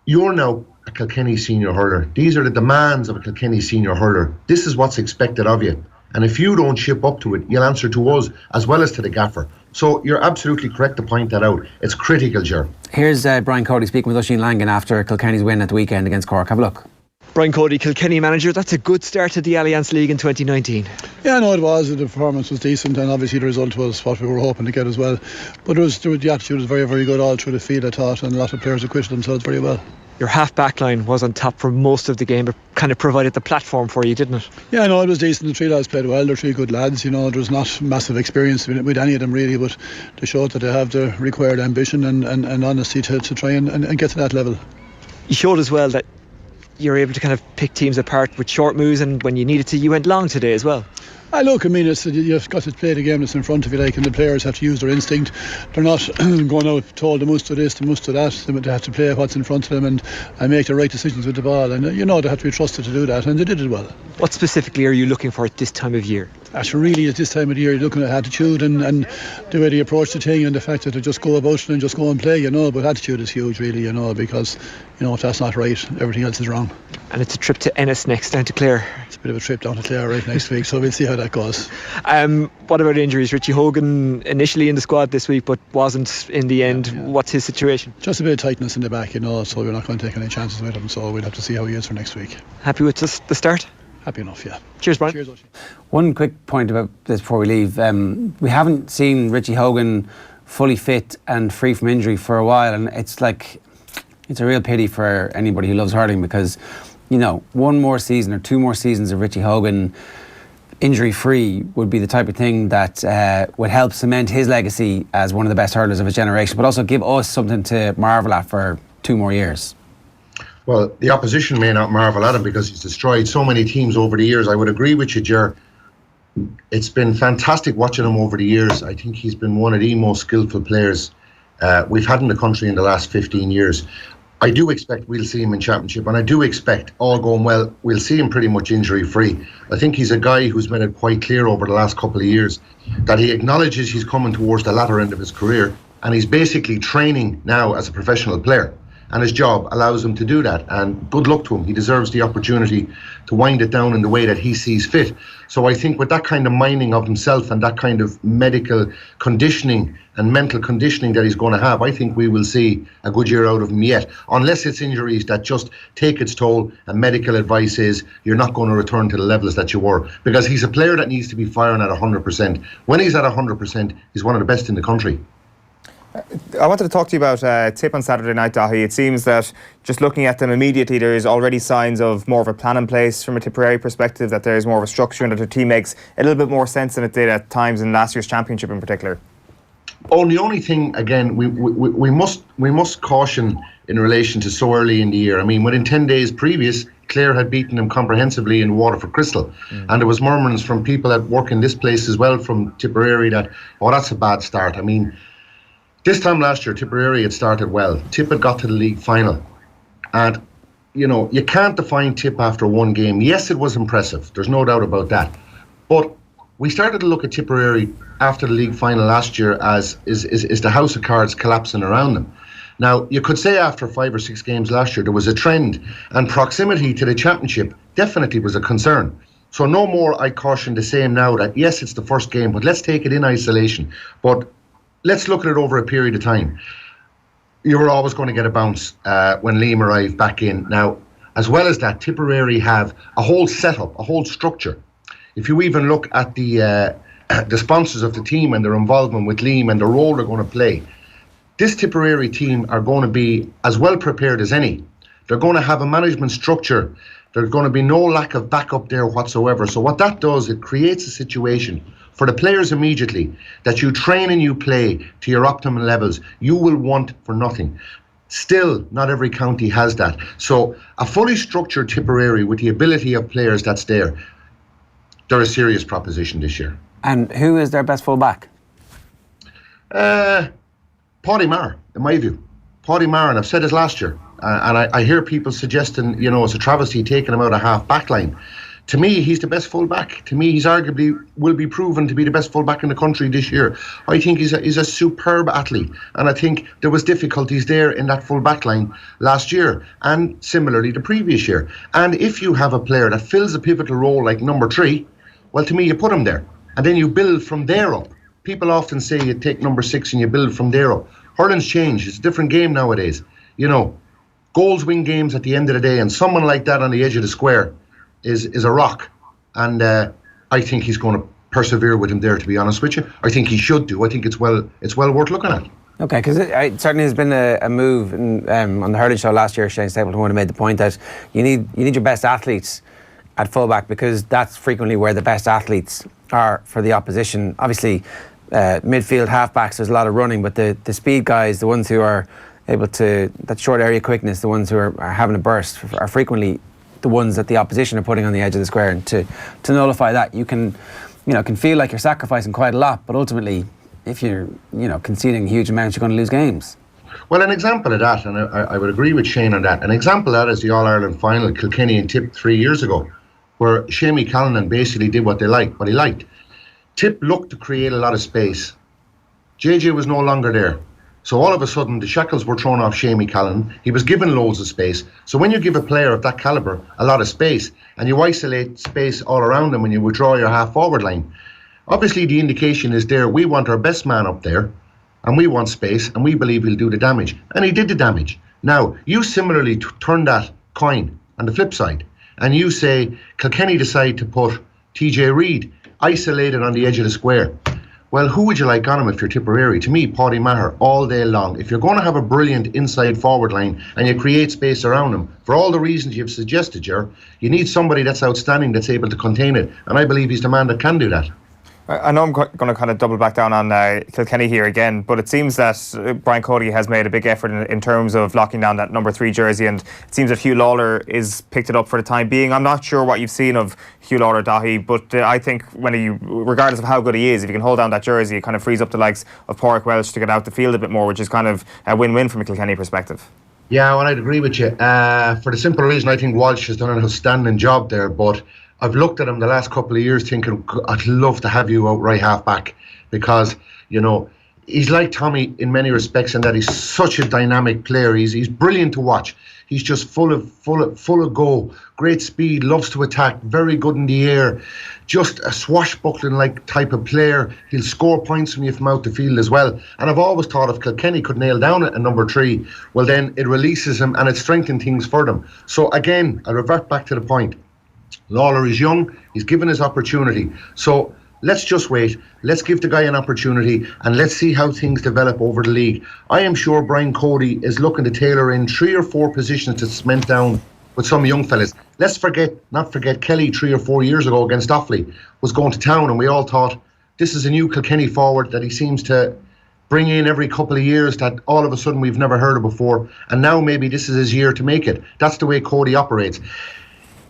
you're now a Kilkenny senior hurler. These are the demands of a Kilkenny senior hurler. This is what's expected of you. And if you don't ship up to it, you'll answer to us as well as to the gaffer. So you're absolutely correct to point that out. It's critical, Ger. Here's Brian Cody speaking with Oisin Langan after Kilkenny's win at the weekend against Cork. Have a look. Brian Cody, Kilkenny manager, that's a good start to the Alliance League in 2019. Yeah, no, it was. The performance was decent, and obviously the result was what we were hoping to get as well. But the attitude was very, very good all through the field, I thought, and a lot of players acquitted themselves very well. Your half-back line was on top for most of the game, but kind of provided the platform for you, didn't it? Yeah, no, it was decent. The three lads played well. They're three good lads. You know, there was not massive experience with any of them really, but they showed that they have the required ambition and honesty to try and get to that level. You showed as well that you're able to kind of pick teams apart with short moves, and when you needed to, you went long today as well. Look, I mean, you've got to play the game that's in front of you, and the players have to use their instinct. They're not going out told they must do this, they must do that. They have to play what's in front of them and make the right decisions with the ball. And they have to be trusted to do that, and they did it well. What specifically are you looking for at this time of year? Really, at this time of the year, you're looking at attitude and the way they approach the thing, and the fact that they just go about it and just go and play, But attitude is huge, really, because if that's not right, everything else is wrong. And it's a trip to Ennis next, down to Clare. It's a bit of a trip down to Clare right next week, so we'll see how that goes. What about injuries? Richie Hogan initially in the squad this week, but wasn't in the end. Yeah. What's his situation? Just a bit of tightness in the back, so we're not going to take any chances with him. So we'll have to see how he is for next week. Happy with just the start? Happy enough, yeah. Cheers, Brian. Cheers, One quick point about this before we leave. We haven't seen Richie Hogan fully fit and free from injury for a while, and it's a real pity for anybody who loves hurling, because one more season or two more seasons of Richie Hogan injury-free would be the type of thing that would help cement his legacy as one of the best hurlers of his generation, but also give us something to marvel at for 2 more years. Well, the opposition may not marvel at him because he's destroyed so many teams over the years. I would agree with you, Ger. It's been fantastic watching him over the years. I think he's been one of the most skillful players we've had in the country in the last 15 years. I do expect we'll see him in Championship, and I do expect, all going well, we'll see him pretty much injury-free. I think he's a guy who's made it quite clear over the last couple of years that he acknowledges he's coming towards the latter end of his career, and he's basically training now as a professional player. And his job allows him to do that, and good luck to him. He deserves the opportunity to wind it down in the way that he sees fit. So I think with that kind of mining of himself and that kind of medical conditioning and mental conditioning that he's going to have, I think we will see a good year out of him yet, unless it's injuries that just take its toll and medical advice is you're not going to return to the levels that you were, because he's a player that needs to be firing at 100%. When he's at 100%, he's one of the best in the country. I wanted to talk to you about Tip on Saturday night, Dáithí. It seems that just looking at them immediately, there is already signs of more of a plan in place from a Tipperary perspective, that there is more of a structure and that their team makes a little bit more sense than it did at times in last year's championship in particular. The only thing, again, we must caution in relation to so early in the year. I mean, within 10 days previous, Clare had beaten them comprehensively in Waterford Crystal. And there was murmurings from people that work in this place as well, from Tipperary, that, that's a bad start. I mean, this time last year, Tipperary had started well. Tip had got to the league final. And, you can't define Tip after one game. Yes, it was impressive. There's no doubt about that. But we started to look at Tipperary after the league final last year as is the house of cards collapsing around them. Now, you could say after 5 or 6 games last year, there was a trend. And proximity to the championship definitely was a concern. So no more, I caution the same now that, yes, it's the first game, but let's take it in isolation. But let's look at it over a period of time. You were always going to get a bounce when Liam arrived back in. Now, as well as that, Tipperary have a whole setup, a whole structure. If you even look at the sponsors of the team and their involvement with Liam and the role they're going to play, this Tipperary team are going to be as well prepared as any. They're going to have a management structure. There's going to be no lack of backup there whatsoever. So what that does, it creates a situation for the players immediately that you train and you play to your optimal levels. You will want for nothing. Still, not every county has that. So a fully structured Tipperary with the ability of players that's there, they're a serious proposition this year. And who is their best full back? Paddy Maher, in my view. Paddy Maher, and I've said this last year, and I hear people suggesting, it's a travesty taking him out of half back line. To me, he's the best full-back. To me, he's arguably will be proven to be the best full-back in the country this year. I think he's a superb athlete. And I think there was difficulties there in that full-back line last year, and similarly the previous year. And if you have a player that fills a pivotal role like number 3, well, to me, you put him there. And then you build from there up. People often say you take number 6 and you build from there up. Hurling's changed. It's a different game nowadays. Goals win games at the end of the day, and someone like that on the edge of the square is a rock, and I think he's going to persevere with him there, to be honest with you. I think he should do. I think it's well worth looking at. Okay, because it certainly has been a move on the Hurling show last year. Shane Stapleton would have made the point that you need your best athletes at fullback, because that's frequently where the best athletes are for the opposition. Obviously, midfield halfbacks, there's a lot of running, but the speed guys, the ones who are able to, that short area quickness, the ones who are having a burst are frequently the ones that the opposition are putting on the edge of the square, and to nullify that, you can feel like you're sacrificing quite a lot, but ultimately, if you're conceding huge amounts, you're going to lose games. Well, an example of that, and I would agree with Shane on that, an example of that is the All-Ireland final, Kilkenny and Tip 3 years ago, where Seamie Callanan basically did what he liked. Tip looked to create a lot of space. JJ was no longer there. So all of a sudden, the shackles were thrown off Seamie Callanan. He was given loads of space. So when you give a player of that calibre a lot of space, and you isolate space all around him when you withdraw your half-forward line, obviously the indication is there, we want our best man up there, and we want space, and we believe he'll do the damage. And he did the damage. Now, you similarly turn that coin on the flip side, and you say, Kilkenny decide to put TJ Reid isolated on the edge of the square. Well, who would you like on him if you're Tipperary? To me, Paddy Maher all day long. If you're going to have a brilliant inside forward line and you create space around him, for all the reasons you've suggested, you need somebody that's outstanding, that's able to contain it. And I believe he's the man that can do that. I know I'm going to kind of double back down on Kilkenny here again, but it seems that Brian Cody has made a big effort in terms of locking down that number 3 jersey, and it seems that Hugh Lawler is picked it up for the time being. I'm not sure what you've seen of Hugh Lawler, Dáithí, but I think regardless of how good he is, if you can hold down that jersey, it kind of frees up the likes of Pádraig Welsh to get out the field a bit more, which is kind of a win-win from a Kilkenny perspective. Yeah, well, I'd agree with you. For the simple reason I think Walsh has done an outstanding job there, but I've looked at him the last couple of years thinking, I'd love to have you out right half back, because, he's like Tommy in many respects in that he's such a dynamic player. He's brilliant to watch. He's just full of go, great speed, loves to attack, very good in the air, just a swashbuckling-like type of player. He'll score points from you from out the field as well. And I've always thought if Kilkenny could nail down a number 3, well then it releases him and it strengthens things for them. So again, I revert back to the point. Lawler is young, he's given his opportunity. So let's just wait, let's give the guy an opportunity, and let's see how things develop over the league. I am sure Brian Cody is looking to tailor in 3 or 4 positions to cement down with some young fellas. Let's not forget Kelly 3 or 4 years ago against Offaly was going to town, and we all thought this is a new Kilkenny forward that he seems to bring in every couple of years that all of a sudden we've never heard of before, and now maybe this is his year to make it. That's the way Cody operates.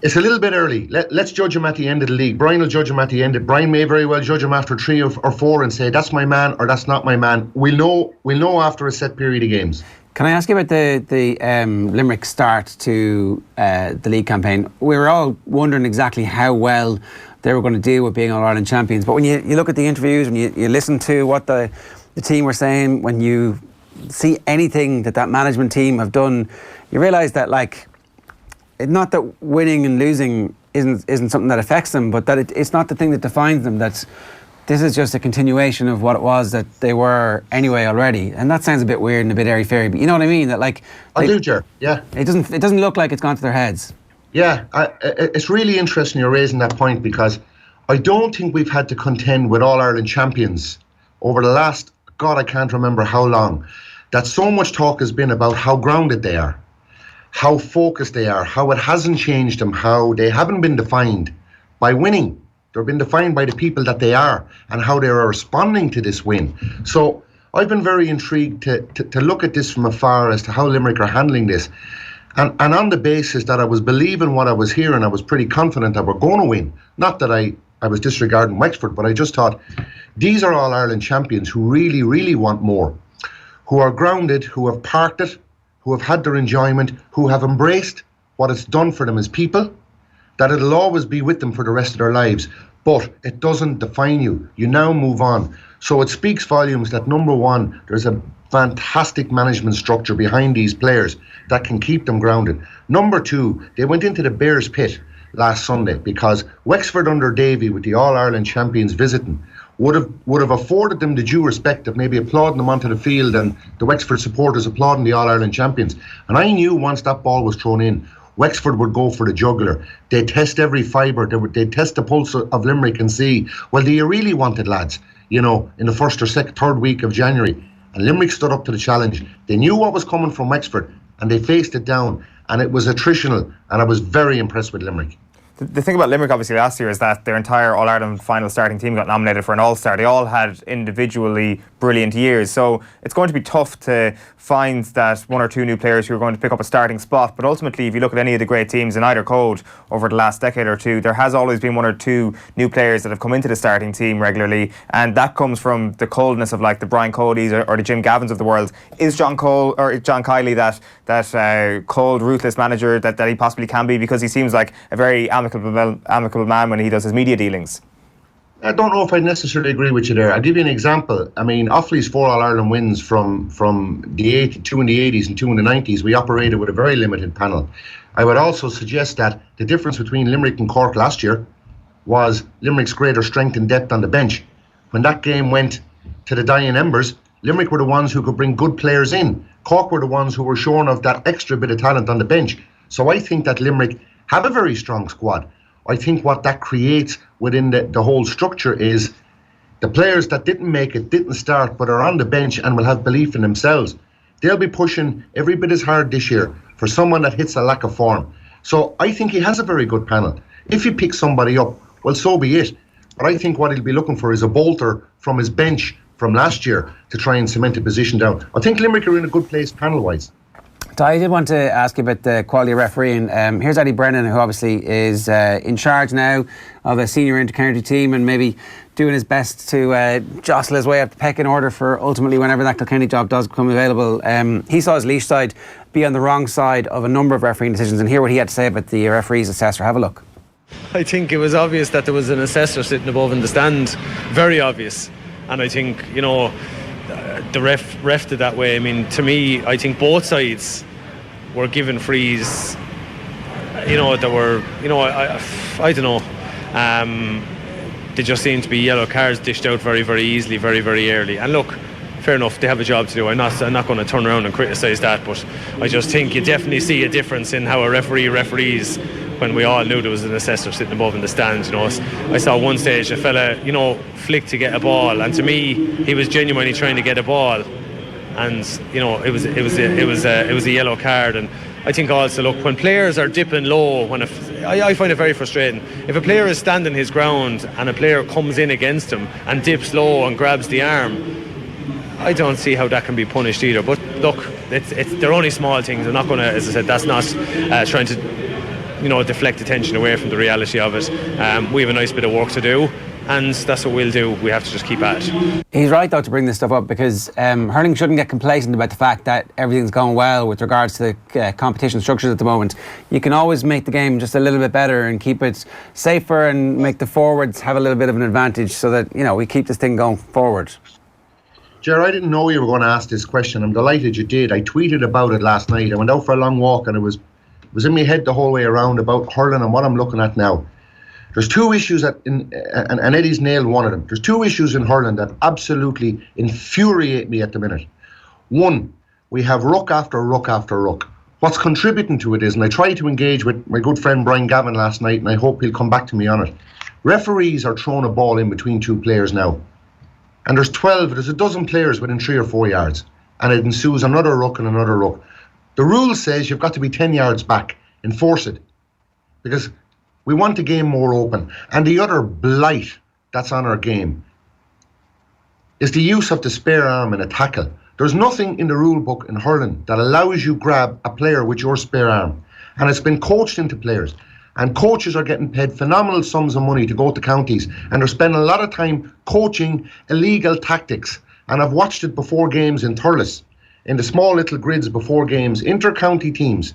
It's a little bit early. Let's judge him at the end of the league. Brian will judge him at the end. Brian may very well judge him after 3 or 4 and say, that's my man or that's not my man. We'll know after a set period of games. Can I ask you about the Limerick start to the league campaign? We were all wondering exactly how well they were going to deal with being All-Ireland champions. But when you look at the interviews, when you listen to what the team were saying, when you see anything that management team have done, you realise that, not that winning and losing isn't something that affects them, but that it's not the thing that defines them. That this is just a continuation of what it was that they were anyway already. And that sounds a bit weird and a bit airy-fairy, but you know what I mean? That I do, Ger. Yeah. It doesn't look like it's gone to their heads. Yeah, it's really interesting you're raising that point, because I don't think we've had to contend with All-Ireland champions over the last, God, I can't remember how long, that so much talk has been about how grounded they are, how focused they are, how it hasn't changed them, how they haven't been defined by winning. They've been defined by the people that they are and how they are responding to this win. So I've been very intrigued to look at this from afar as to how Limerick are handling this. And on the basis that I was believing what I was hearing, I was pretty confident that we're going to win. Not that I was disregarding Wexford, but I just thought these are All-Ireland champions who really, really want more, who are grounded, who have parked it, who have had their enjoyment, who have embraced what it's done for them as people, that it'll always be with them for the rest of their lives. But it doesn't define you. You now move on. So it speaks volumes that, number one, there's a fantastic management structure behind these players that can keep them grounded. Number two, they went into the Bears pit last Sunday because Wexford under Davy, with the All-Ireland champions visiting, would have afforded them the due respect of maybe applauding them onto the field and the Wexford supporters applauding the All-Ireland champions. And I knew once that ball was thrown in, Wexford would go for the jugular. They'd test every fibre. They'd test the pulse of Limerick and see, well, do you really want it, lads? In the first or third week of January. And Limerick stood up to the challenge. They knew what was coming from Wexford and they faced it down. And it was attritional. And I was very impressed with Limerick. The thing about Limerick obviously last year is that their entire All-Ireland final starting team got nominated for an All-Star. They all had individually brilliant years, so it's going to be tough to find that one or two new players who are going to pick up a starting spot. But ultimately, if you look at any of the great teams in either code over the last decade or two, there has always been one or two new players that have come into the starting team regularly, and that comes from the coldness of like the Brian Codys or the Jim Gavins of the world. Is John Kiley that cold, ruthless manager that he possibly can be, because he seems like a very amicable man when he does his media dealings? I don't know if I necessarily agree with you there. I'll give you an example. I mean, Offaly's 4 All-Ireland wins from the 2 in the 80s and 2 in the 90s. We operated with a very limited panel. I would also suggest that the difference between Limerick and Cork last year was Limerick's greater strength and depth on the bench. When that game went to the dying embers, Limerick were the ones who could bring good players in. Cork were the ones who were shorn of that extra bit of talent on the bench. So I think that Limerick have a very strong squad. I think what that creates within the whole structure is the players that didn't make it, didn't start, but are on the bench and will have belief in themselves. They'll be pushing every bit as hard this year for someone that hits a lack of form. So I think he has a very good panel. If he picks somebody up, well, so be it. But I think what he'll be looking for is a bolter from his bench from last year to try and cement a position down. I think Limerick are in a good place panel-wise. I did want to ask you about the quality of refereeing. Here's Eddie Brennan, who obviously is in charge now of a senior inter-county team and maybe doing his best to jostle his way up the pecking order for ultimately whenever that Kilkenny job does become available. He saw his Laois side be on the wrong side of a number of refereeing decisions, and hear what he had to say about the referee's assessor. Have a look. I think it was obvious that there was an assessor sitting above in the stand, very obvious. And I think, you know, the ref did that way. I mean, to me, I think both sides were given frees. You know, there were, you know, I don't know. They just seemed to be yellow cards dished out very, very easily, very, very early. And look, fair enough, they have a job to do. I'm not going to turn around and criticise that, but I just think you definitely see a difference in how a referee referees when we all knew there was an assessor sitting above in the stands. You know, I saw one stage a fella, you know, flick to get a ball, and to me, he was genuinely trying to get a ball, and you know, it was a yellow card. And I think also, look, when players are dipping low, I find it very frustrating. If a player is standing his ground and a player comes in against him and dips low and grabs the arm, I don't see how that can be punished either. But look, they're only small things. I'm not going to, as I said, that's not trying to, you know, deflect attention away from the reality of it. We have a nice bit of work to do, and that's what we'll do. We have to just keep at it. He's right, though, to bring this stuff up, because hurling shouldn't get complacent about the fact that everything's going well with regards to the competition structures at the moment. You can always make the game just a little bit better and keep it safer and make the forwards have a little bit of an advantage so that, you know, we keep this thing going forward. Ger, I didn't know you were going to ask this question. I'm delighted you did. I tweeted about it last night. I went out for a long walk and it was in my head the whole way around about hurling and what I'm looking at now. There's two issues and Eddie's nailed one of them. There's two issues in hurling that absolutely infuriate me at the minute. One, we have ruck after ruck after ruck. What's contributing to it is, and I tried to engage with my good friend Brian Gavin last night, and I hope he'll come back to me on it. Referees are throwing a ball in between two players now. And there's a dozen players within 3 or 4 yards. And it ensues another ruck and another ruck. The rule says you've got to be 10 yards back. Enforce it. Because we want the game more open. And the other blight that's on our game is the use of the spare arm in a tackle. There's nothing in the rule book in hurling that allows you grab a player with your spare arm. And it's been coached into players. And coaches are getting paid phenomenal sums of money to go to counties. And they're spending a lot of time coaching illegal tactics. And I've watched it before games in Thurles, in the small little grids before games, inter-county teams,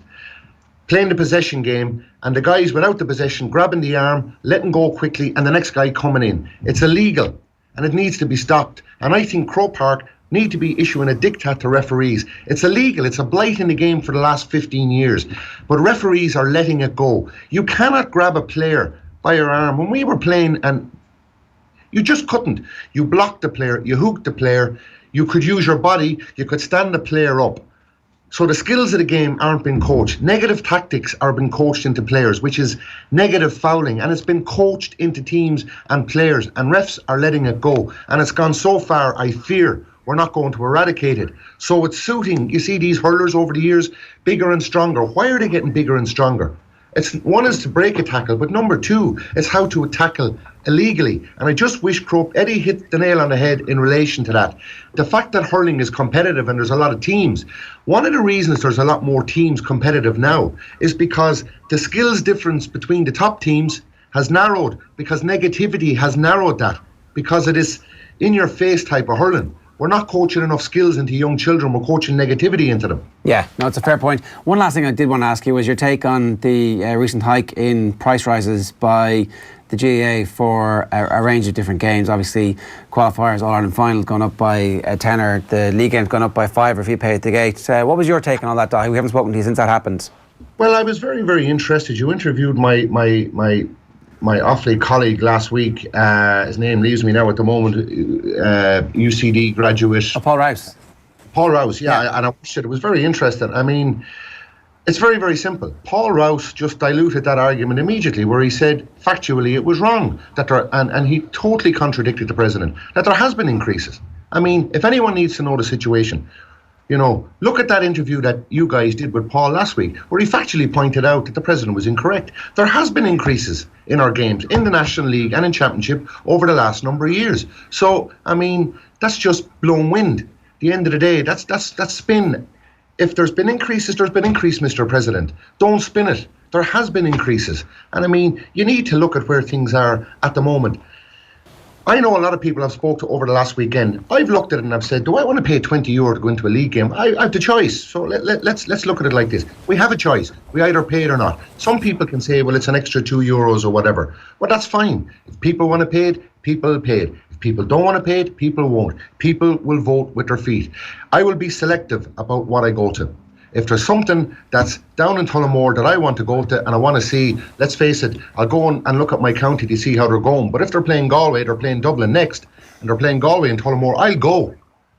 playing the possession game, and the guys without the possession grabbing the arm, letting go quickly, and the next guy coming in. It's illegal, and it needs to be stopped. And I think Croke Park need to be issuing a diktat to referees. It's illegal. It's a blight in the game for the last 15 years. But referees are letting it go. You cannot grab a player by your arm. When we were playing, and you just couldn't. You blocked the player, you hooked the player, you could use your body, you could stand the player up. So the skills of the game aren't being coached. Negative tactics are being coached into players, which is negative fouling, and it's been coached into teams and players, and refs are letting it go. And it's gone so far, I fear we're not going to eradicate it. So it's suiting, you see these hurlers over the years, bigger and stronger. Why are they getting bigger and stronger? One is to break a tackle, but number two is how to tackle illegally. And I just wish Eddie hit the nail on the head in relation to that. The fact that hurling is competitive and there's a lot of teams, one of the reasons there's a lot more teams competitive now is because the skills difference between the top teams has narrowed, because negativity has narrowed that, because it is in-your-face type of hurling. We're not coaching enough skills into young children, we're coaching negativity into them. Yeah, no, it's a fair point. One last thing I did want to ask you was your take on the recent hike in price rises by the GAA for a range of different games. Obviously, qualifiers, All-Ireland final gone up by a tenner, the league game's gone up by 5 if you pay at the gate. What was your take on all that, Dáithí? We haven't spoken to you since that happened. Well, I was very, very interested. You interviewed my Offaly colleague last week. His name leaves me now at the moment. UCD graduate. Paul Rouse. Paul Rouse, yeah. And I watched it. It was very interesting. I mean, it's very, very simple. Paul Rouse just diluted that argument immediately, where he said factually it was wrong that and he totally contradicted the president, that there has been increases. I mean, if anyone needs to know the situation, look at that interview that you guys did with Paul last week, where he factually pointed out that the president was incorrect. There has been increases in our games, in the National League and in Championship over the last number of years. So, I mean, that's just blown wind. At the end of the day, that's spin. If there's been increases, there's been increase, Mr. President. Don't spin it. There has been increases. And I mean, you need to look at where things are at the moment. I know a lot of people I've spoke to over the last weekend. I've looked at it and I've said, do I want to pay €20 to go into a league game? I have the choice. So let's look at it like this. We have a choice. We either pay it or not. Some people can say, well, it's an extra €2 or whatever. Well, that's fine. If people want to pay it, people will pay it. If people don't want to pay it, people won't. People will vote with their feet. I will be selective about what I go to. If there's something that's down in Tullamore that I want to go to and I want to see, let's face it, I'll go and look at my county to see how they're going. But if they're playing Galway, they're playing Dublin next, and they're playing Galway and Tullamore, I'll go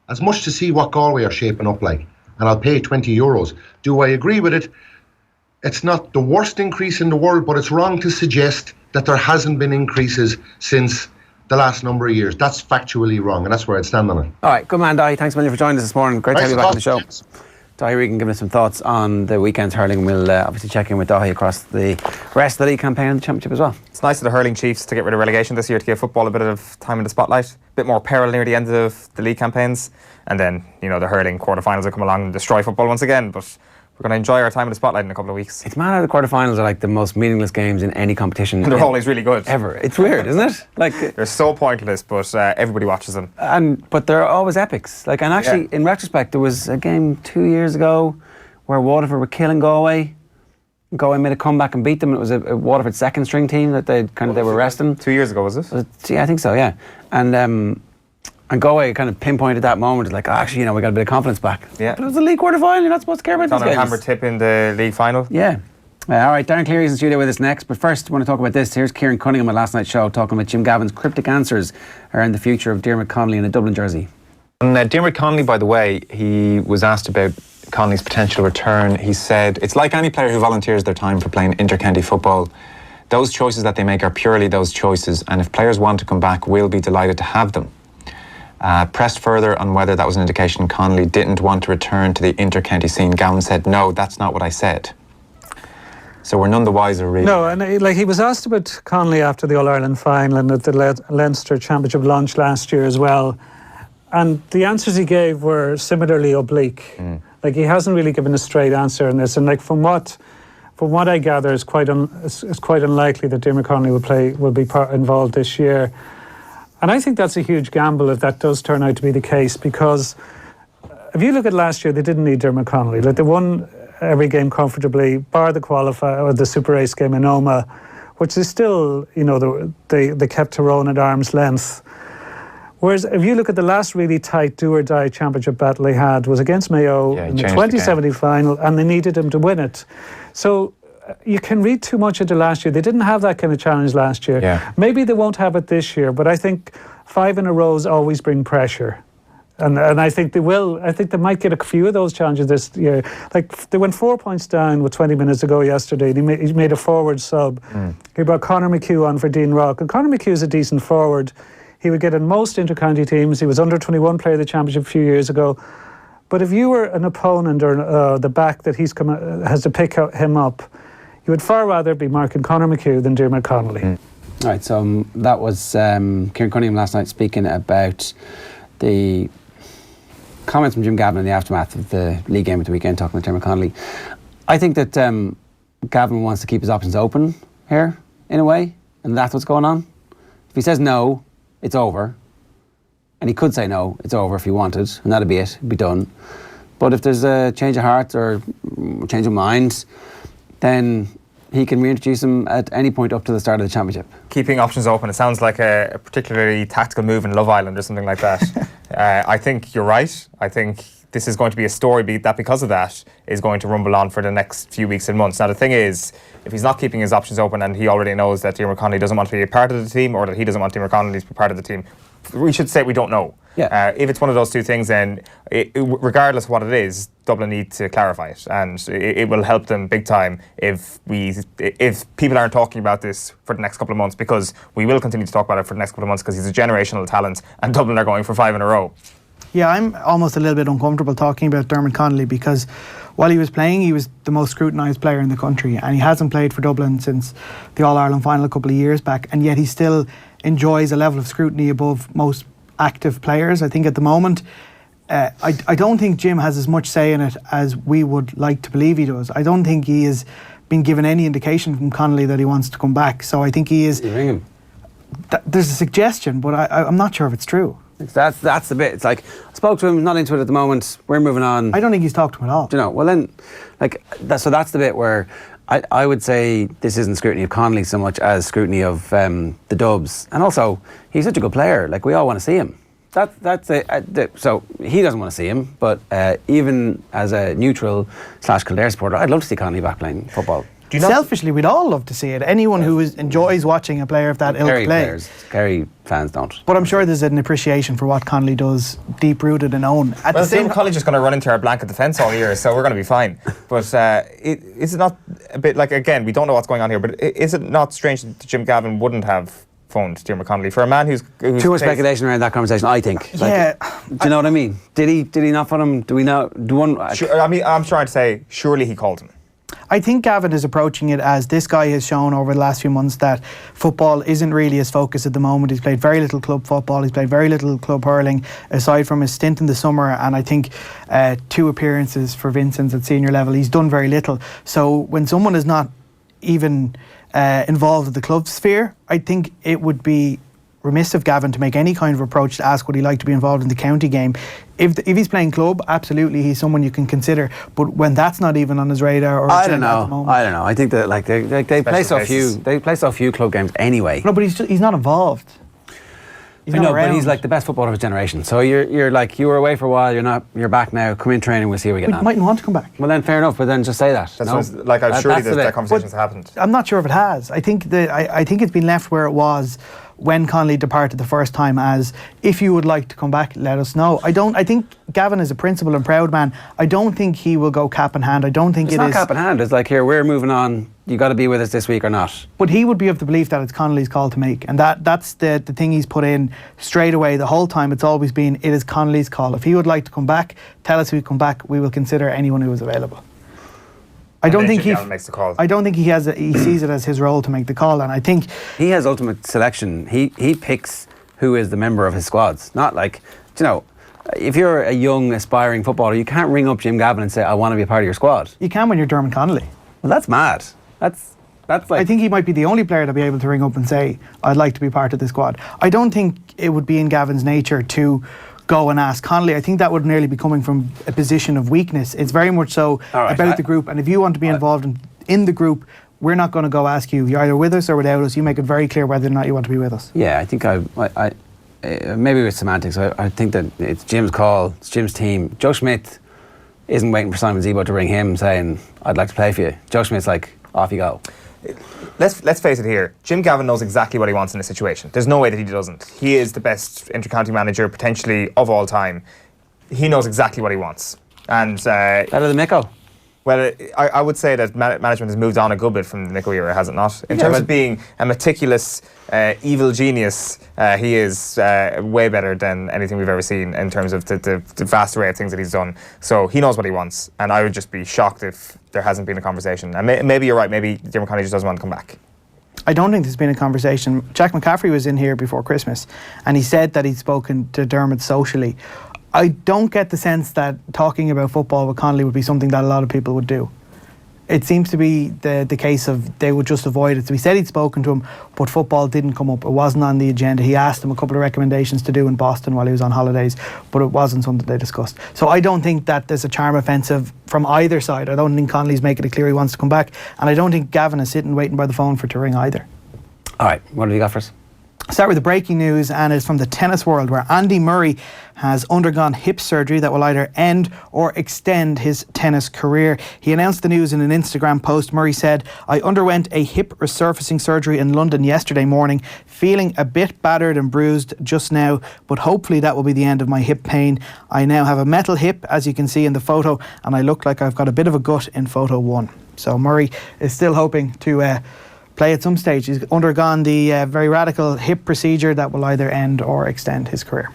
as much to see what Galway are shaping up like. And I'll pay €20. Do I agree with it? It's not the worst increase in the world, but it's wrong to suggest that there hasn't been increases since the last number of years. That's factually wrong, and that's where I'd stand on it. All right, good man, Dáithí. Thanks a million for joining us this morning. Great to have you back on the show. Dáithí Regan giving us some thoughts on the weekend's hurling. We'll obviously check in with Dáithí across the rest of the league campaign and the championship as well. It's nice of the hurling chiefs to get rid of relegation this year, to give football a bit of time in the spotlight. A bit more peril near the end of the league campaigns. And then, the hurling quarterfinals will come along and destroy football once again. But we're going to enjoy our time in the spotlight in a couple of weeks. It's mad how the quarterfinals are like the most meaningless games in any competition. They're always really good. Ever. It's weird, isn't it? Like they're so pointless, but everybody watches them. But they're always epics. Like, and actually, in retrospect, there was a game 2 years ago where Waterford were killing Galway. Galway made a comeback and beat them. It was a Waterford second string team that they were resting. 2 years ago, was it? Yeah, I think so. Yeah, and Galway kind of pinpointed that moment. Like, actually, we got a bit of confidence back. Yeah, but it was a league quarter final. You're not supposed to care about these games. Hammer tip in the league final. Yeah. All right, Darren Cleary is in the studio with us next. But first, I want to talk about this. Here's Kieran Cunningham at last night's show talking about Jim Gavin's cryptic answers around the future of Diarmuid Connolly in a Dublin jersey. And Diarmuid Connolly, by the way, he was asked about Connolly's potential return. He said, it's like any player who volunteers their time for playing inter-county football. Those choices that they make are purely those choices, and if players want to come back, we'll be delighted to have them. Pressed further on whether that was an indication Connolly didn't want to return to the inter-county scene, Gavin said, no, that's not what I said. So we're none the wiser, really. No, and he was asked about Connolly after the All-Ireland final and at the Leinster Championship launch last year as well. And the answers he gave were similarly oblique. Like, he hasn't really given a straight answer on this. And like, from what I gather, it's quite unlikely that Diarmuid Connolly will be involved this year. And I think that's a huge gamble if that does turn out to be the case, because if you look at last year, they didn't need Diarmuid Connolly. Like, they won every game comfortably, bar the qualifier or the Super Race game in Oma, which is still, they kept Tyrone at arm's length. Whereas if you look at the last really tight do-or-die championship battle they had was against Mayo in the 2070 final, and they needed him to win it. So you can read too much into last year. They didn't have that kind of challenge last year. Yeah. Maybe they won't have it this year, but I think 5 in a row always bring pressure. And I think they will. I think they might get a few of those challenges this year. Like, they went 4 points down with 20 minutes to go yesterday. He made a forward sub. He brought Conor McHugh on for Dean Rock. And Conor McHugh is a decent forward. He would get in most inter-county teams. He was under 21 player of the championship a few years ago. But if you were an opponent or the back that has to pick him up, You would far rather be marking Conor McHugh than Diarmuid Connolly. All right, so that was Kieran Cunningham last night speaking about the comments from Jim Gavin in the aftermath of the league game at the weekend, talking about Diarmuid Connolly. I think that Gavin wants to keep his options open here, in a way, and that's what's going on. If he says no, it's over. And he could say no, it's over if he wanted, and that'd be it, it'd be done. But if there's a change of heart or change of mind, then he can reintroduce him at any point up to the start of the championship. Keeping options open, it sounds like a particularly tactical move in Love Island or something like that. I think you're right. I think this is going to be a story that because of that is going to rumble on for the next few weeks and months. Now the thing is, if he's not keeping his options open and he already knows that Diarmuid Connolly doesn't want to be a part of the team, or that he doesn't want Diarmuid Connolly to be part of the team, we should say we don't know. Yeah. If it's one of those two things, then regardless of what it is, Dublin need to clarify it, and it will help them big time if people aren't talking about this for the next couple of months, because we will continue to talk about it for the next couple of months, because he's a generational talent and Dublin are going for 5 in a row. Yeah, I'm almost a little bit uncomfortable talking about Diarmuid Connolly, because while he was playing, he was the most scrutinised player in the country, and he hasn't played for Dublin since the All-Ireland final a couple of years back, and yet he still enjoys a level of scrutiny above most active players. I think at the moment, I don't think Jim has as much say in it as we would like to believe he does. I don't think he has been given any indication from Connolly that he wants to come back, so I think he is... You ring him. There's a suggestion, but I'm not sure if it's true. That's the bit. It's like, I spoke to him, not into it at the moment, we're moving on. I don't think he's talked to him at all. Do you know, well then, like, so that's the bit where I would say this isn't scrutiny of Connolly so much as scrutiny of the Dubs. And also, he's such a good player, like, we all want to see him. That's it. So he doesn't want to see him, but even as a neutral / Kildare supporter, I'd love to see Connolly back playing football. Selfishly, we'd all love to see it. Anyone who enjoys watching a player of that ilk play. Kerry fans don't. But I'm sure there's an appreciation for what Connolly does, deep-rooted in Eoin. Well, the same Connolly's just going to run into our blanket defence all year, so we're going to be fine. But is it not a bit like, again, we don't know what's going on here, but is it not strange that Jim Gavin wouldn't have phoned Diarmuid Connolly for a man who's too much speculation around that conversation, I think. Like, yeah. Do you know what I mean? Did he not phone him? Do we know? I mean, I'm trying to say, surely he called him. I think Gavin is approaching it as this guy has shown over the last few months that football isn't really his focus at the moment. He's played very little club football, he's played very little club hurling, aside from his stint in the summer, and I think 2 appearances for Vincent's at senior level. He's done very little. So when someone is not even involved with the club sphere, I think it would be remiss of Gavin to make any kind of approach to ask would he like to be involved in the county game. If he's playing club, absolutely he's someone you can consider, but when that's not even on his radar or I don't know. I think that like they play so few club games anyway. No, but he's not involved. I know, but he's like the best footballer of his generation. So you're like, you were away for a while, you're back now, come in training, we'll see how we get on. He mightn't want to come back. Well then fair enough, but then just say that. That's like, I'm sure that conversation's happened. I'm not sure if it has. I think it's been left where it was when Connolly departed the first time, as if you would like to come back, let us know. I think Gavin is a principled and proud man. I don't think he will go cap in hand. I don't think it's not cap in hand. It's like, here, we're moving on, you got to be with us this week or not. But he would be of the belief that it's Connolly's call to make, and that's the thing he's put in straight away. The whole time it's always been, it is Connolly's call. If he would like to come back, tell us he would come back, we will consider anyone who is available. I don't think he makes the call. I don't think he sees it as his role to make the call, and I think he has ultimate selection. He picks who is the member of his squads. Not like, you know, if you're a young aspiring footballer, you can't ring up Jim Gavin and say, I want to be a part of your squad. You can when you're Diarmuid Connolly. Well, that's mad. That's like, I think he might be the only player to be able to ring up and say, I'd like to be part of the squad. I don't think it would be in Gavin's nature to go and ask Connolly. I think that would nearly be coming from a position of weakness. It's very much so about the group, and if you want to be involved in the group, we're not going to go ask you. You're either with us or without us. You make it very clear whether or not you want to be with us. Yeah, I think I maybe with semantics, I think that it's Jim's call, it's Jim's team. Joe Schmidt isn't waiting for Simon Zebo to ring him saying, I'd like to play for you. Joe Schmidt's like, off you go. Let's face it here. Jim Gavin knows exactly what he wants in a situation. There's no way that he doesn't. He is the best intercounty manager potentially of all time. He knows exactly what he wants. And better than Miko. Well, I would say that management has moved on a good bit from Nico era, has it not? In terms of being a meticulous, evil genius, he is way better than anything we've ever seen in terms of the vast array of things that he's done. So he knows what he wants, and I would just be shocked if there hasn't been a conversation. And maybe you're right, maybe Jim Connolly just doesn't want to come back. I don't think there's been a conversation. Jack McCaffrey was in here before Christmas, and he said that he'd spoken to Dermot socially. I don't get the sense that talking about football with Connolly would be something that a lot of people would do. It seems to be the case of they would just avoid it. So he said he'd spoken to him, but football didn't come up. It wasn't on the agenda. He asked him a couple of recommendations to do in Boston while he was on holidays, but it wasn't something they discussed. So I don't think that there's a charm offensive from either side. I don't think Connolly's making it clear he wants to come back, and I don't think Gavin is sitting waiting by the phone for it to ring either. All right, what have you got for us? Start with the breaking news, and it's from the tennis world, where Andy Murray has undergone hip surgery that will either end or extend his tennis career. He announced the news in an Instagram post. Murray said, "I underwent a hip resurfacing surgery in London yesterday morning, feeling a bit battered and bruised just now, but hopefully that will be the end of my hip pain. I now have a metal hip, as you can see in the photo, and I look like I've got a bit of a gut in photo 1. So Murray is still hoping to play at some stage. He's undergone the very radical hip procedure that will either end or extend his career.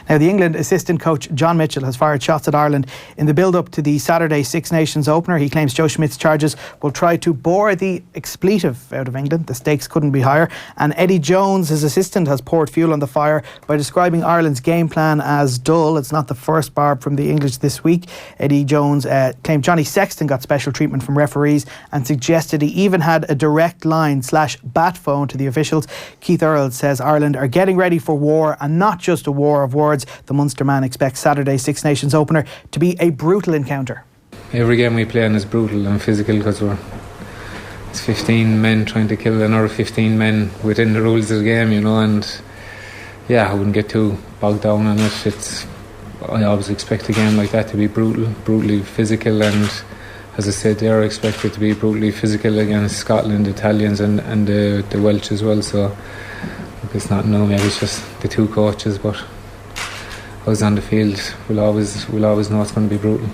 Now, the England assistant coach John Mitchell has fired shots at Ireland in the build-up to the Saturday Six Nations opener. He claims Joe Schmidt's charges will try to bore the expletive out of England. The stakes couldn't be higher. And Eddie Jones, his assistant, has poured fuel on the fire by describing Ireland's game plan as dull. It's not the first barb from the English this week. Eddie Jones claimed Johnny Sexton got special treatment from referees and suggested he even had a direct line /bat phone to the officials. Keith Earls says Ireland are getting ready for war, and not just a war of words. The Munster man expects Saturday's Six Nations opener to be a brutal encounter. Every game we play in is brutal and physical because it's 15 men trying to kill another 15 men within the rules of the game, you know, and I wouldn't get too bogged down on it. I always expect a game like that to be brutally physical, and as I said, they're expected to be brutally physical against Scotland, Italians and the Welsh as well. So it's not maybe it's just the two coaches, but us on the field we'll always know it's going to be brutal.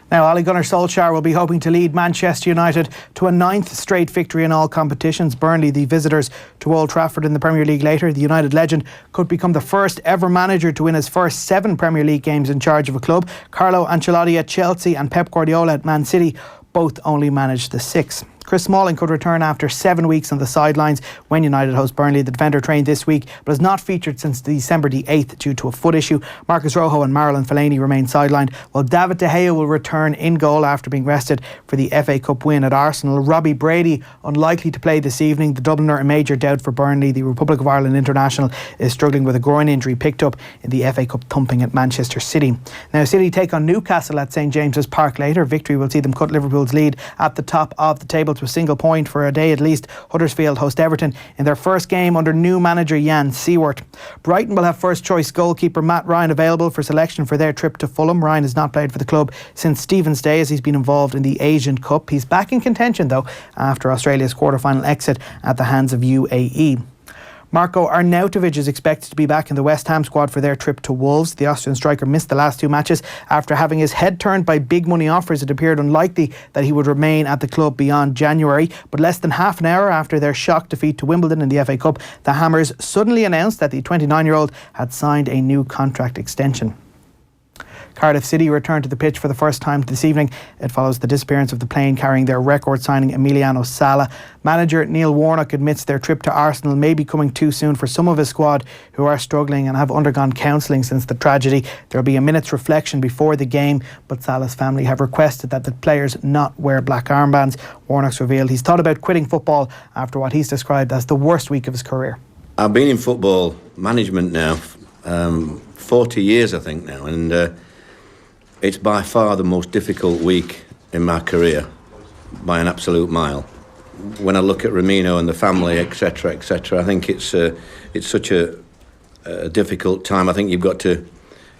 Now, Ole Gunnar Solskjaer will be hoping to lead Manchester United to a 9th straight victory in all competitions. Burnley, the visitors to Old Trafford in the Premier League later. The United legend could become the first ever manager to win his first 7 Premier League games in charge of a club. Carlo Ancelotti at Chelsea and Pep Guardiola at Man City both only managed the 6. Chris Smalling could return after 7 weeks on the sidelines when United host Burnley. The defender trained this week but has not featured since December the 8th due to a foot issue. Marcus Rojo and Marouane Fellaini remain sidelined, while David De Gea will return in goal after being rested for the FA Cup win at Arsenal. Robbie Brady unlikely to play this evening. The Dubliner a major doubt for Burnley. The Republic of Ireland international is struggling with a groin injury picked up in the FA Cup thumping at Manchester City. Now, City take on Newcastle at St James's Park later. Victory will see them cut Liverpool's lead at the top of the table to a single point for a day at least. Huddersfield host Everton in their first game under new manager Jan Seward. Brighton will have first choice goalkeeper Matt Ryan available for selection for their trip to Fulham. Ryan has not played for the club since Stephen's day, as he's been involved in the Asian Cup. He's back in contention though after Australia's quarter-final exit at the hands of UAE. Marko Arnautovic is expected to be back in the West Ham squad for their trip to Wolves. The Austrian striker missed the last 2 matches after having his head turned by big money offers. It appeared unlikely that he would remain at the club beyond January, but less than half an hour after their shock defeat to Wimbledon in the FA Cup, the Hammers suddenly announced that the 29-year-old had signed a new contract extension. Cardiff City returned to the pitch for the first time this evening. It follows the disappearance of the plane carrying their record signing Emiliano Sala. Manager Neil Warnock admits their trip to Arsenal may be coming too soon for some of his squad who are struggling and have undergone counselling since the tragedy. There will be a minute's reflection before the game, but Sala's family have requested that the players not wear black armbands. Warnock's revealed he's thought about quitting football after what he's described as the worst week of his career. I've been in football management now 40 years I think now, and it's by far the most difficult week in my career, by an absolute mile. When I look at Ramino and the family, etc., I think it's such a difficult time. I think you've got to,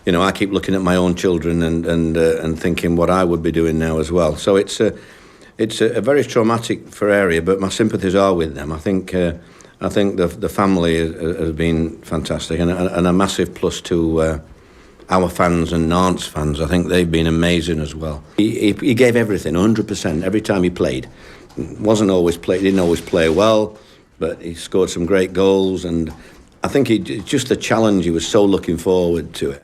I keep looking at my own children and thinking what I would be doing now as well. So it's a very traumatic for area, but my sympathies are with them. I think the family has been fantastic and a massive plus to our fans and Nantes fans. I think they've been amazing as well. He gave everything, 100%, every time he played. Didn't always play well, but he scored some great goals, and I think just the challenge, he was so looking forward to it.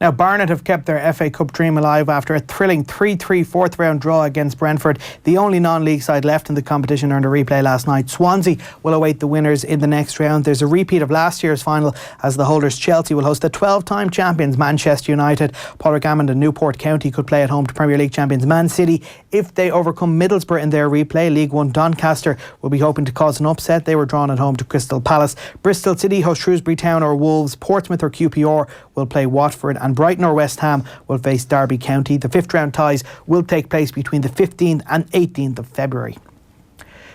Now, Barnet have kept their FA Cup dream alive after a thrilling 3-3 fourth round draw against Brentford. The only non-league side left in the competition earned a replay last night. Swansea will await the winners in the next round. There's a repeat of last year's final as the holders Chelsea will host the 12-time champions Manchester United. Padraig Amond and Newport County could play at home to Premier League champions Man City. If they overcome Middlesbrough in their replay, League One Doncaster will be hoping to cause an upset. They were drawn at home to Crystal Palace. Bristol City host Shrewsbury Town or Wolves. Portsmouth or QPR will play Watford, and Brighton or West Ham will face Derby County. The fifth round ties will take place between the 15th and 18th of February.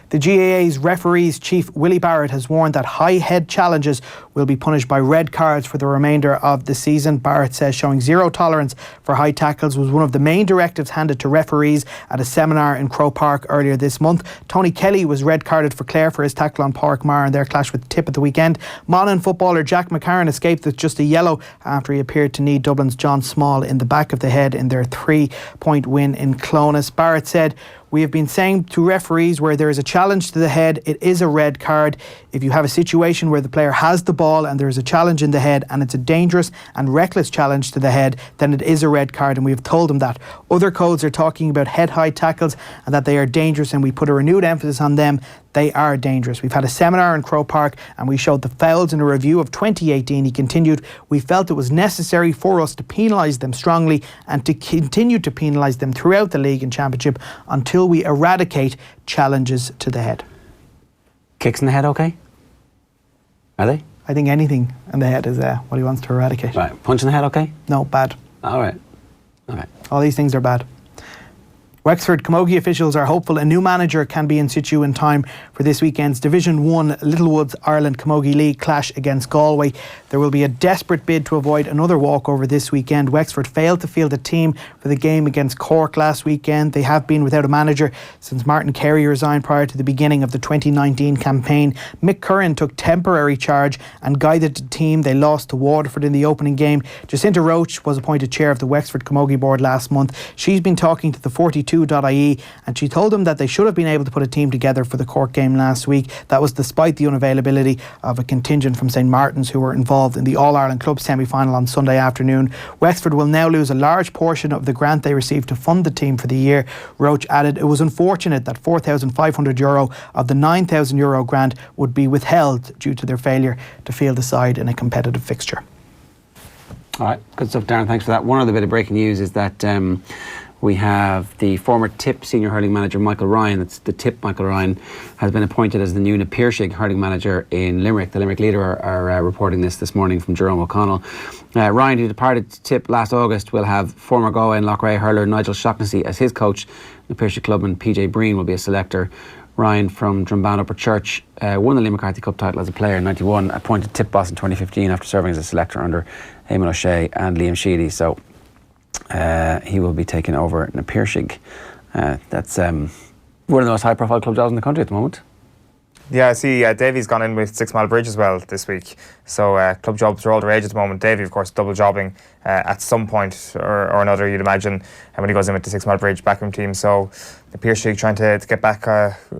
The GAA's referees chief Willie Barrett has warned that high head challenges will be punished by red cards for the remainder of the season. Barrett says showing zero tolerance for high tackles was one of the main directives handed to referees at a seminar in Croke Park earlier this month. Tony Kelly was red carded for Clare for his tackle on Park Mar in their clash with Tip at the weekend. Monaghan footballer Jack McCarran escaped with just a yellow after he appeared to knee Dublin's John Small in the back of the head in their 3-point win in Clones. Barrett said, "We have been saying to referees where there is a challenge to the head, it is a red card. If you have a situation where the player has the ball and there is a challenge in the head and it's a dangerous and reckless challenge to the head, then it is a red card," and we have told them that. Other codes are talking about head-high tackles and that they are dangerous, and we put a renewed emphasis on them. They are dangerous. We've had a seminar in Croke Park and we showed the fouls in a review of 2018. He continued, "We felt it was necessary for us to penalise them strongly and to continue to penalise them throughout the league and championship until we eradicate challenges to the head." Kicks in the head, okay? Are they? I think anything in the head is what he wants to eradicate. Right. Punch in the head, okay? No, bad. All right. Okay. All these things are bad. Wexford Camogie officials are hopeful a new manager can be in situ in time for this weekend's Division 1 Littlewoods Ireland Camogie League clash against Galway. There will be a desperate bid to avoid another walkover this weekend. Wexford failed to field a team for the game against Cork last weekend. They have been without a manager since Martin Carey resigned prior to the beginning of the 2019 campaign. Mick Curran took temporary charge and guided the team. They lost to Waterford in the opening game. Jacinta Roach was appointed chair of the Wexford Camogie board last month. She's been talking to the 42.ie and she told them that they should have been able to put a team together for the Cork game last week. That was despite the unavailability of a contingent from St Martin's who were involved in the All-Ireland Club semi-final on Sunday afternoon. Wexford will now lose a large portion of the grant they received to fund the team for the year. Roach added it was unfortunate that €4,500 of the €9,000 grant would be withheld due to their failure to field a side in a competitive fixture. All right, good stuff, Darren. Thanks for that. One other bit of breaking news is that we have the former Tip senior hurling manager Michael Ryan. That's the Tip Michael Ryan has been appointed as the new Napiershig hurling manager in Limerick. The Limerick Leader are reporting this morning from Jerome O'Connell. Ryan, who departed Tip last August, will have former Galway and Loughrea hurler Nigel Shaughnessy as his coach. Napiershig clubman PJ Breen will be a selector. Ryan from Drumban Upper Church won the Liam McCarthy Cup title as a player in '91, appointed Tip boss in 2015 after serving as a selector under Eamon O'Shea and Liam Sheedy. So he will be taking over Napiershig. That's one of the most high-profile club jobs in the country at the moment. Yeah, I see Davy's gone in with 6 Mile Bridge as well this week. So club jobs are all the rage at the moment. Davy, of course, double jobbing at some point or another, you'd imagine, when he goes in with the 6 Mile Bridge backroom team. So the Piershig trying to get back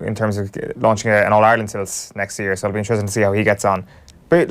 in terms of launching an All-Ireland tilts next year. So it'll be interesting to see how he gets on. But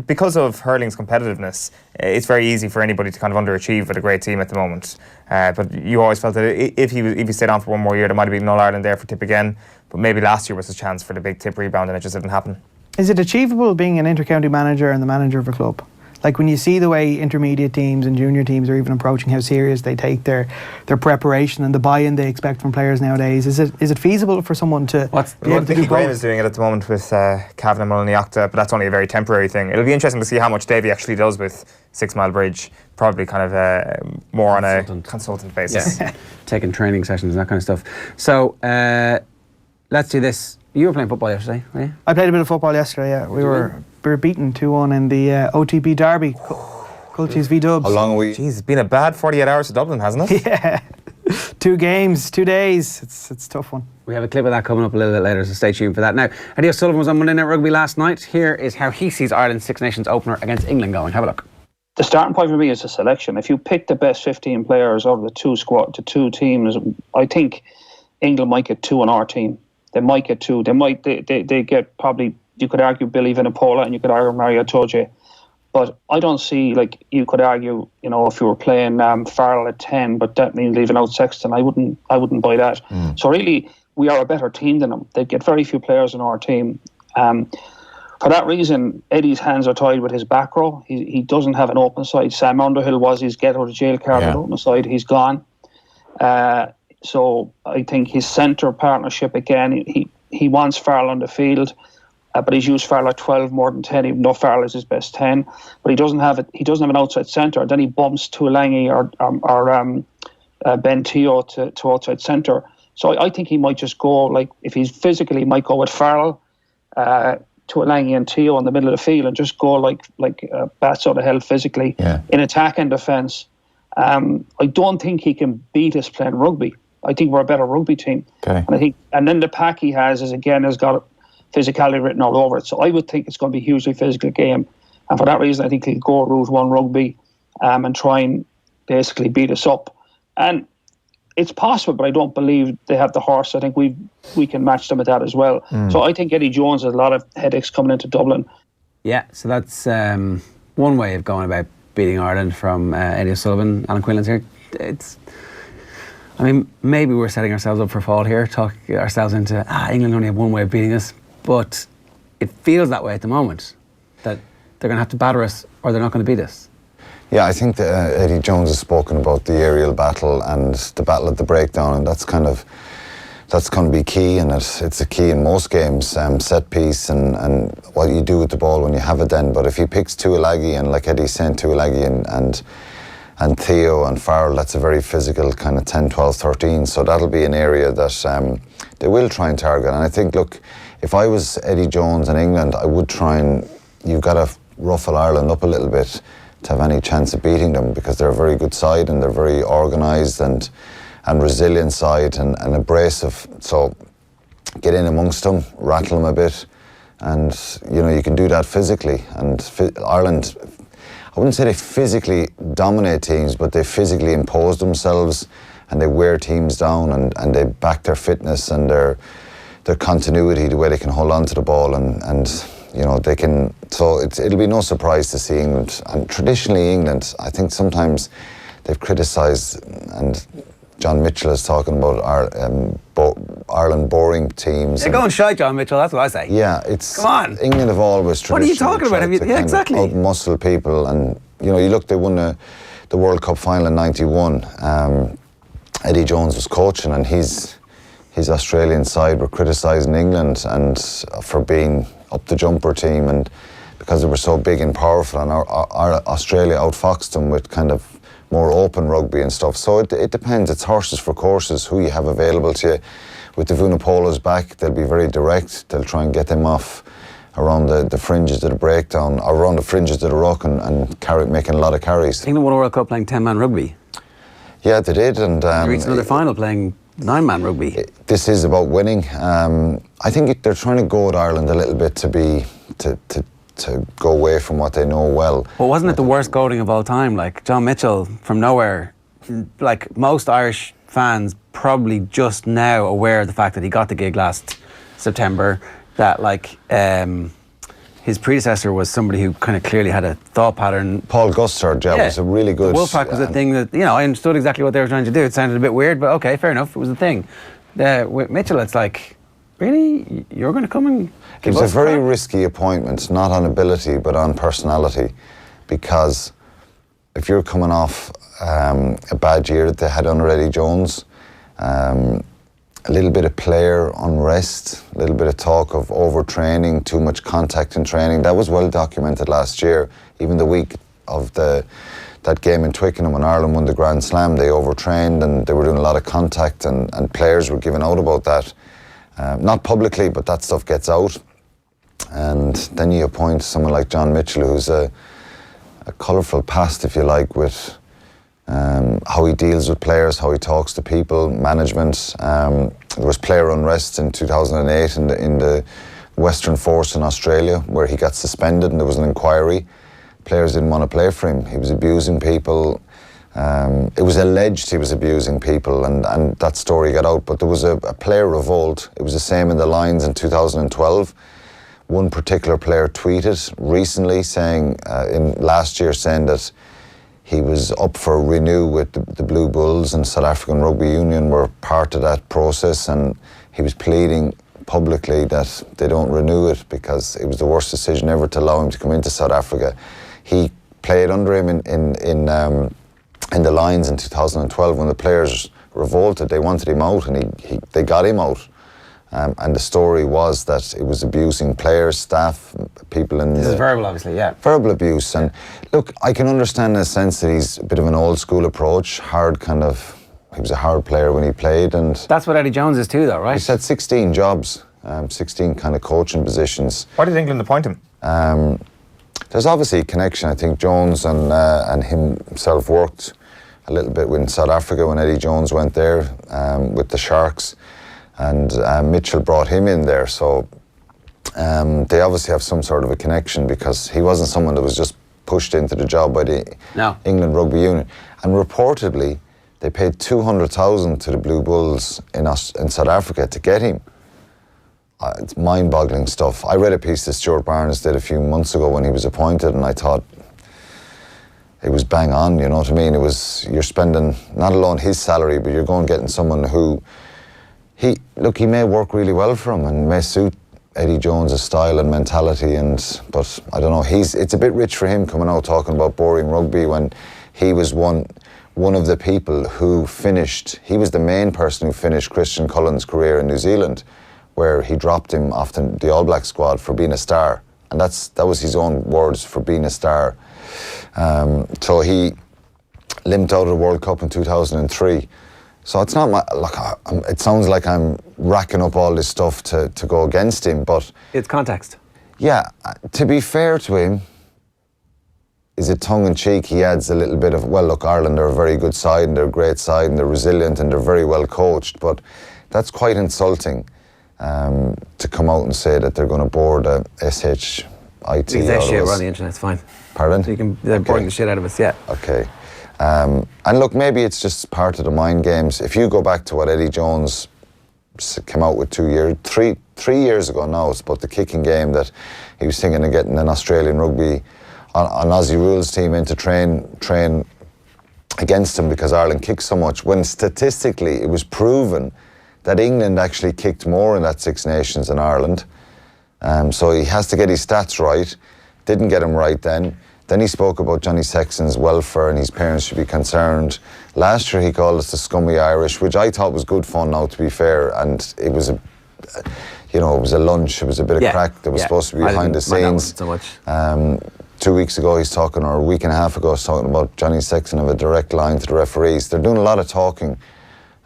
because of hurling's competitiveness, it's very easy for anybody to kind of underachieve with a great team at the moment. But you always felt that if he stayed on for one more year, there might have been an All-Ireland there for Tip again. But maybe last year was a chance for the big Tip rebound and it just didn't happen. Is it achievable being an inter-county manager and the manager of a club? Like when you see the way intermediate teams and junior teams are even approaching how serious they take their preparation and the buy-in they expect from players nowadays, is it feasible for someone to be able to do both? Graham is doing it at the moment with Cavan and Mulliniochta, but that's only a very temporary thing. It'll be interesting to see how much Davy actually does with 6 Mile Bridge, probably kind of more on a consultant basis. Yeah. Taking training sessions and that kind of stuff. So let's do this. You were playing football yesterday, were you? I played a bit of football yesterday, yeah. We were beaten 2-1 in the OTB derby. Culchies v Dubs. How long are we? Jeez, it's been a bad 48 hours to Dublin, hasn't it? Yeah. 2 games, 2 days. It's a tough one. We have a clip of that coming up a little bit later, so stay tuned for that. Now, Eddie O'Sullivan was on Monday Night Rugby last night. Here is how he sees Ireland's Six Nations opener against England going. Have a look. the starting point for me is the selection. If you pick the best 15 players of the two teams, I think England might get 2 on our team. They might get 2. They get probably, you could argue Billy Vinipola and you could argue Mario Toje. But I don't see, like, you could argue, if you were playing Farrell at 10, but that means leaving out Sexton. I wouldn't buy that. So really, we are a better team than them. They get very few players in our team. For that reason, Eddie's hands are tied with his back row. He doesn't have an open side. Sam Underhill was his get out of jail card at open side. He's gone. So I think his centre partnership, again, he wants Farrell on the field. But he's used Farrell at 12 more than 10, even though Farrell is his best 10. But he doesn't have an outside centre. Then he bumps Tuolangi or Ben Teo to outside centre. So I think he might just go, like, if he's physically, he might go with Farrell, Tuolangi and Teo in the middle of the field and just go like bats out of hell physically in attack and defence. I don't think he can beat us playing rugby. I think we're a better rugby team. Okay. And then the pack he has has got physicality written all over it. So I would think it's going to be a hugely physical game. And for that reason, I think he'll go route 1 rugby and try and basically beat us up. And it's possible, but I don't believe they have the horse. I think we can match them at that as well. So I think Eddie Jones has a lot of headaches coming into Dublin. Yeah, so that's one way of going about beating Ireland from Eddie O'Sullivan. Alan Quinlan's here. Maybe we're setting ourselves up for fall here, talking ourselves into England only have one way of beating us. But it feels that way at the moment, that they're going to have to batter us or they're not going to beat us. Yeah, I think that Eddie Jones has spoken about the aerial battle and the battle at the breakdown, and that's going to be key, and it's a key in most games, set piece and what you do with the ball when you have it then. But if he picks Tuilagi, and like Eddie's saying, Tuilagi and Theo and Farrell, that's a very physical kind of 10, 12, 13, so that'll be an area that they will try and target. And I think, look, if I was Eddie Jones in England, I would try and, you've got to ruffle Ireland up a little bit to have any chance of beating them, because they're a very good side and they're very organised and resilient side and abrasive. So get in amongst them, rattle them a bit, and you can do that physically. And Ireland, I wouldn't say they physically dominate teams, but they physically impose themselves and they wear teams down and they back their fitness and their continuity, the way they can hold on to the ball and they can. So it'll be no surprise to see England. And traditionally England, I think sometimes they've criticised, and John Mitchell is talking about Ireland boring teams. They're going shy, John Mitchell, that's what I say. Yeah, come on. England have always traditionally. What are you talking about? Yeah, exactly. Out-muscle people, and you look, they won the World Cup final in '91. Eddie Jones was coaching, and his Australian side were criticising England and for being up the jumper team, and because they were so big and powerful, and our Australia outfoxed them with kind of more open rugby and stuff. So it depends. It's horses for courses, who you have available to you. With the Vunipolas back, they'll be very direct. They'll try and get them off around the fringes of the breakdown, or around the fringes of the ruck, and making a lot of carries. England won a World Cup playing 10-man rugby. Yeah, they did. And they reached another final playing 9-man rugby. This is about winning. I think they're trying to go at Ireland a little bit to go away from what they know well. Well, wasn't it the worst goaling of all time? Like, John Mitchell from nowhere, like most Irish fans probably just now aware of the fact that he got the gig last September, that his predecessor was somebody who kind of clearly had a thought pattern. Paul Gustard, was a really good... Wolfpack was a thing that, I understood exactly what they were trying to do. It sounded a bit weird, but okay, fair enough, it was a thing. With Mitchell, it's like, really? You're going to come and give us It was a very risky appointment, not on ability, but on personality, because if you're coming off a bad year that they had under Eddie Jones, a little bit of player unrest, a little bit of talk of overtraining, too much contact in training. That was well documented last year. Even the week of that game in Twickenham when Ireland won the Grand Slam, they overtrained and they were doing a lot of contact, and players were giving out about that. Not publicly, but that stuff gets out. And then you appoint someone like John Mitchell, who's a colourful past, if you like, with how he deals with players, how he talks to people, management. There was player unrest in 2008 in the Western Force in Australia, where he got suspended and there was an inquiry. players didn't want to play for him. He was abusing people. It was alleged he was abusing people, and that story got out. But there was a player revolt. It was the same in the lines in 2012. One particular player tweeted recently saying, last year, saying that he was up for renew with the Blue Bulls, and South African Rugby Union were part of that process, and he was pleading publicly that they don't renew it because it was the worst decision ever to allow him to come into South Africa. He played under him in the lines in 2012 when the players revolted. They wanted him out, and they got him out. And the story was that it was abusing players, staff, people in This is verbal, obviously, yeah. Verbal abuse. And look, I can understand in a sense that he's a bit of an old school approach, he was a hard player when he played. And that's what Eddie Jones is too, though, right? He's had 16 jobs, 16 kind of coaching positions. Why did England appoint him? There's obviously a connection. I think Jones and himself worked a little bit in South Africa when Eddie Jones went there with the Sharks. And Mitchell brought him in there, so they obviously have some sort of a connection because he wasn't someone that was just pushed into the job by the England Rugby Union. And reportedly, they paid $200,000 to the Blue Bulls in South Africa to get him. It's mind-boggling stuff. I read a piece that Stuart Barnes did a few months ago when he was appointed, and I thought it was bang on, you know what I mean? You're spending not alone his salary, but you're going getting someone who he may work really well for him and may suit Eddie Jones' style and mentality, but I don't know, it's a bit rich for him coming out talking about boring rugby when he was one of the people who he was the main person who finished Christian Cullen's career in New Zealand, where he dropped him off the All Black squad for being a star, and that was his own words, for being a star. So he limped out of the World Cup in 2003. So it's not it sounds like I'm racking up all this stuff to go against him, but it's context. Yeah, to be fair to him, is it tongue-in-cheek? He adds a little bit of, well, look, Ireland are a very good side, and they're a great side, and they're resilient, and they're very well coached, but that's quite insulting to come out and say that they're going to board a SHIT. That shit, we're on the internet, it's fine. Pardon? They're boring the shit out of us, yeah. Okay. And look, maybe it's just part of the mind games. If you go back to what Eddie Jones came out with 3 years ago now, it's about the kicking game that he was thinking of getting an Australian rugby, an Aussie rules team in to train against him because Ireland kicked so much, when statistically it was proven that England actually kicked more in that Six Nations than Ireland. So he has to get his stats right. Didn't get him right then. Then he spoke about Johnny Sexton's welfare and his parents should be concerned. Last year he called us the scummy Irish, which I thought was good fun now, to be fair. And it was it was a lunch, it was a bit of crack that was supposed to be behind the scenes. So much. 2 weeks ago or a week and a half ago, he's talking about Johnny Sexton have a direct line to the referees. They're doing a lot of talking,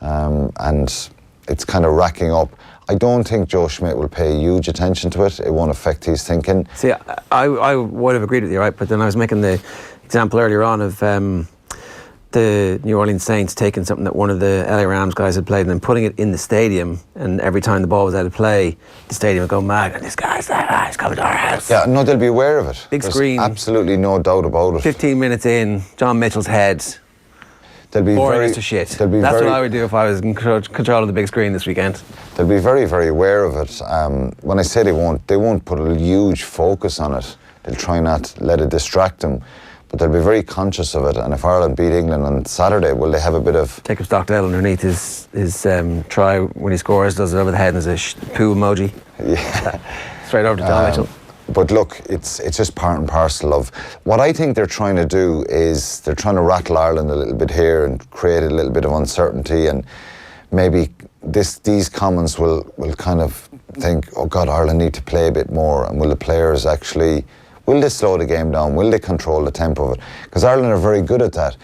and it's kind of racking up. I don't think Joe Schmidt will pay huge attention to it. It won't affect his thinking. See, I would have agreed with you, right? But then I was making the example earlier on of the New Orleans Saints taking something that one of the LA Rams guys had played and then putting it in the stadium, and every time the ball was out of play, the stadium would go mad, and this guy's like, he's coming to our house. Yeah, no, they'll be aware of it. Big screen. Absolutely no doubt about it. 15 minutes in, John Mitchell's head. They'll be boring as shit. That's what I would do if I was in control of the big screen this weekend. They'll be very, very aware of it. When I say they won't put a huge focus on it. They'll try not let it distract them, but they'll be very conscious of it. And if Ireland beat England on Saturday, will they have a bit of... Take up Stockdale underneath his try when he scores, does it over the head, and there's a poo emoji. Yeah. Straight over to John Mitchell. But look, it's just part and parcel of what I think they're trying to do is they're trying to rattle Ireland a little bit here and create a little bit of uncertainty, and maybe these comments will kind of think, oh God, Ireland need to play a bit more, and will the players actually, will they slow the game down, will they control the tempo of it? Because Ireland are very good at that.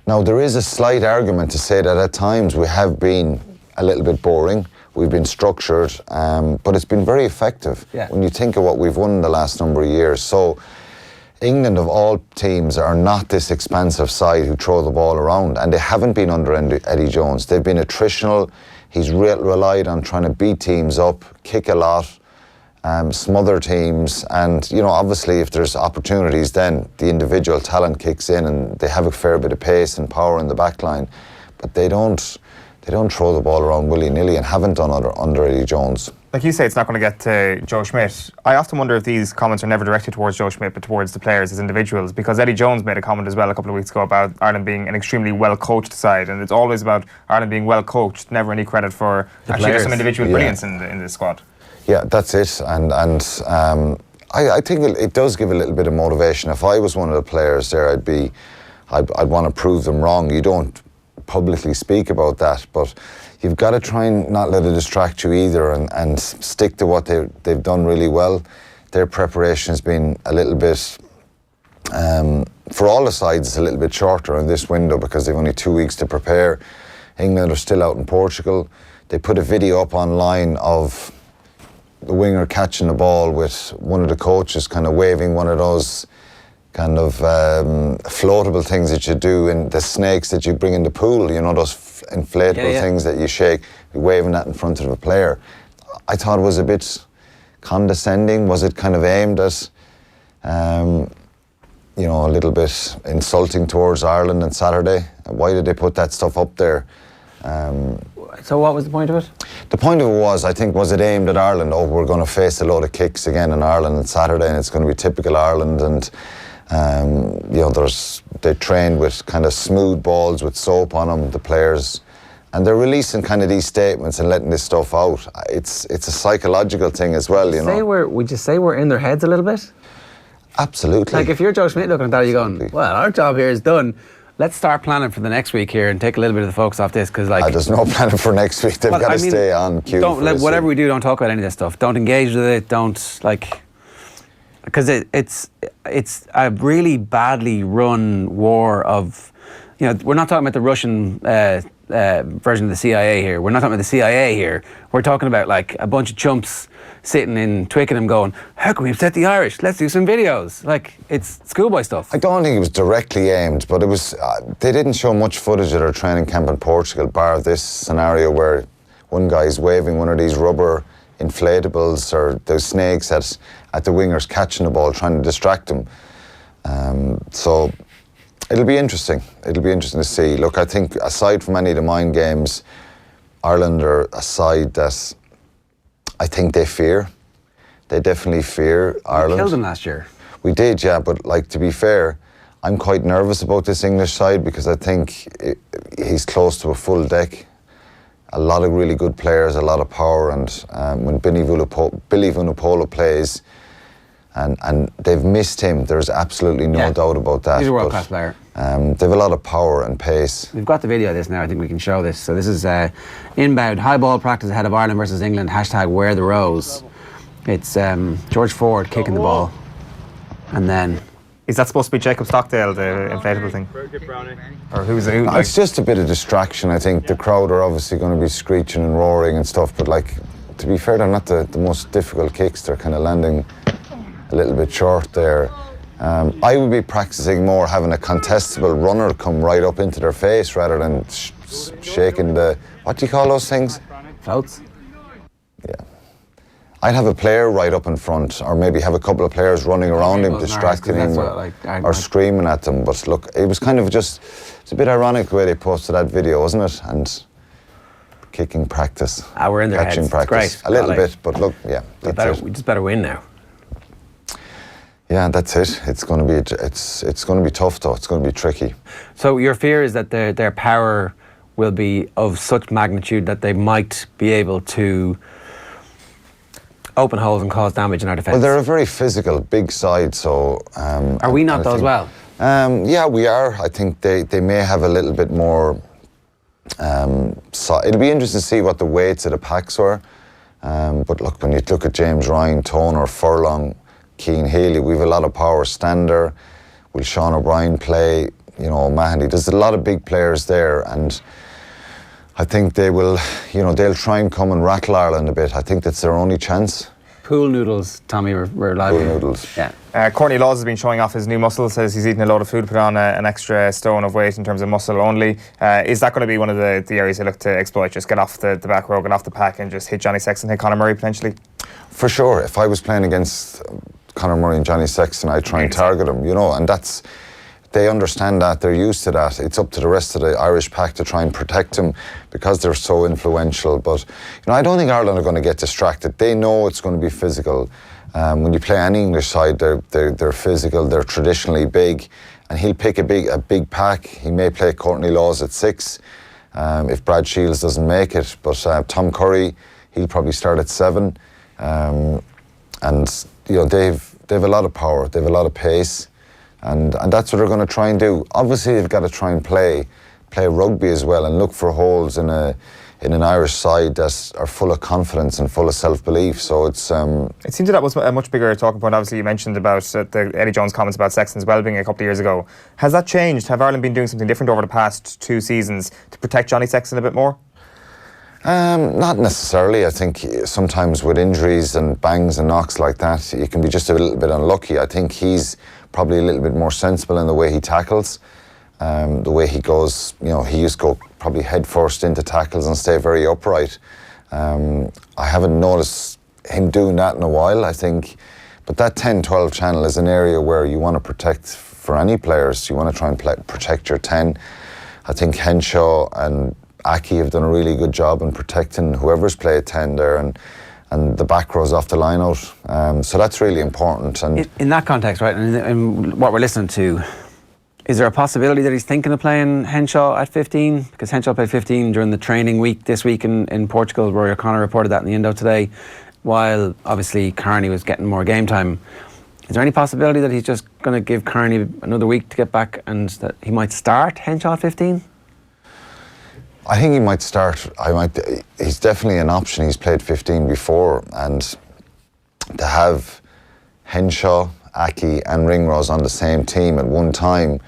Now there is a slight argument to say that at times we have been a little bit boring. We've been structured, but it's been very effective when you think of what we've won in the last number of years. So England, of all teams, are not this expansive side who throw the ball around, and they haven't been under Eddie Jones. They've been attritional. He's relied on trying to beat teams up, kick a lot, smother teams, and obviously if there's opportunities, then the individual talent kicks in, and they have a fair bit of pace and power in the back line, but they don't throw the ball around willy-nilly, and haven't done under Eddie Jones. Like you say, it's not going to get to Joe Schmidt. I often wonder if these comments are never directed towards Joe Schmidt, but towards the players as individuals, because Eddie Jones made a comment as well a couple of weeks ago about Ireland being an extremely well-coached side, and it's always about Ireland being well-coached, never any credit for actually there's some individual brilliance in the squad. Yeah, that's it, and I think it does give a little bit of motivation. If I was one of the players there, I'd want to prove them wrong. You don't publicly speak about that, but you've got to try and not let it distract you either, and stick to what they've done really well. Their preparation has been a little bit, for all the sides, it's a little bit shorter in this window because they've only 2 weeks to prepare. England are still out in Portugal. They put a video up online of the winger catching the ball with one of the coaches kind of waving one of those kind of floatable things that you do in the snakes that you bring in the pool, those inflatable things that you shake, waving that in front of a player. I thought it was a bit condescending. Was it kind of aimed at, a little bit insulting towards Ireland on Saturday? Why did they put that stuff up there? So what was the point of it? The point of it was it aimed at Ireland? Oh, we're going to face a load of kicks again in Ireland on Saturday, and it's going to be typical Ireland, and they trained with kind of smooth balls with soap on them, the players, and they're releasing kind of these statements and letting this stuff out. It's a psychological thing as well, Would you say we're in their heads a little bit? Absolutely. Like if you're Joe Schmidt looking at that, you're going, well, our job here is done. Let's start planning for the next week here and take a little bit of the focus off this, because there's no planning for next week. They've got to stay on cue. Whatever we do, don't talk about any of this stuff. Don't engage with it. Don't because it's a really badly run war of, we're not talking about the Russian version of the CIA here. We're not talking about the CIA here. We're talking about like a bunch of chumps sitting in Twickenham going, how can we upset the Irish? Let's do some videos. Like, it's schoolboy stuff. I don't think it was directly aimed, but it was. They didn't show much footage of their training camp in Portugal, bar this scenario where one guy's waving one of these rubber inflatables or those snakes at the wingers catching the ball, trying to distract them. So it'll be interesting. It'll be interesting to see. Look, I think aside from any of the mind games, Ireland are a side that I think they fear. They definitely fear Ireland. We killed them last year. We did, yeah, but to be fair, I'm quite nervous about this English side because I think he's close to a full deck. A lot of really good players, a lot of power, and when Billy Vunipola plays, and they've missed him, there's absolutely no doubt about that. He's a world-class player. They have a lot of power and pace. We've got the video of this now. I think we can show this. So this is inbound high ball practice ahead of Ireland versus England. #wear the rose. It's George Ford kicking the ball, and then is that supposed to be Jacob Stockdale, the inflatable thing, or who's who? It's just a bit of distraction. I think the crowd are obviously going to be screeching and roaring and stuff, but to be fair, they're not the most difficult kicks. They're kind of landing a little bit short there. I would be practicing more having a contestable runner come right up into their face rather than shaking the, what do you call those things? Floats? Yeah. I'd have a player right up in front, or maybe have a couple of players running around him, distracting him, or screaming at them. But look, it was kind of it's a bit ironic the way they posted that video, wasn't it? And kicking practice. We're in their catching heads. practice. It's great. A little bit, but look, yeah. We just better win now. Yeah, that's it. It's going to be tough though. It's going to be tricky. So your fear is that their power will be of such magnitude that they might be able to open holes and cause damage in our defence. Well, they're a very physical, big side, so... are we not though as well? Yeah, we are. I think they may have a little bit more... it'll be interesting to see what the weights of the packs were. But look, when you look at James Ryan, Toner, Furlong, Keane Healy, we've a lot of power. Stander, will Sean O'Brien play? Mahoney. There's a lot of big players there, and I think they will, they'll try and come and rattle Ireland a bit. I think that's their only chance. Pool noodles, Tommy, we're live. Pool noodles. Yeah. Courtney Laws has been showing off his new muscle, says he's eating a load of food, put on an extra stone of weight in terms of muscle only. Is that going to be one of the areas they look to exploit? Just get off the back row, get off the pack and just hit Johnny Sexton, hit Conor Murray potentially? For sure. If I was playing against Conor Murray and Johnny Sexton, I'd try and target them, and they understand that, they're used to that. It's up to the rest of the Irish pack to try and protect them because they're so influential. But, I don't think Ireland are going to get distracted. They know it's going to be physical. When you play any English side, they're physical, they're traditionally big, and he'll pick a big pack. He may play Courtney Laws at 6 if Brad Shields doesn't make it. But Tom Curry, he'll probably start at 7. And they've a lot of power, they've a lot of pace. And that's what they're going to try and do. Obviously, they've got to try and play rugby as well and look for holes in an Irish side that are full of confidence and full of self-belief. So it's... It seems that was a much bigger talking point. Obviously, you mentioned about the Eddie Jones comments about Sexton's well-being a couple of years ago. Has that changed? Have Ireland been doing something different over the past 2 seasons to protect Johnny Sexton a bit more? Not necessarily. I think sometimes with injuries and bangs and knocks like that, you can be just a little bit unlucky. I think he's probably a little bit more sensible in the way he tackles, the way he goes. He used to go probably head first into tackles and stay very upright. I haven't noticed him doing that in a while, I think. But that 10-12 channel is an area where you want to protect for any players. You want to try and protect your 10. I think Henshaw and Aki have done a really good job in protecting whoever's played 10 there, and the back rows off the line out. So that's really important. And in that context, right, and what we're listening to, is there a possibility that he's thinking of playing Henshaw at 15? Because Henshaw played 15 during the training week this week in Portugal. Rory O'Connor reported that in the Indo today, while obviously Carney was getting more game time. Is there any possibility that he's just going to give Carney another week to get back and that he might start Henshaw at 15? I think he might start. He's definitely an option. He's played 15 before, and to have Henshaw, Aki and Ringrose on the same team at one time,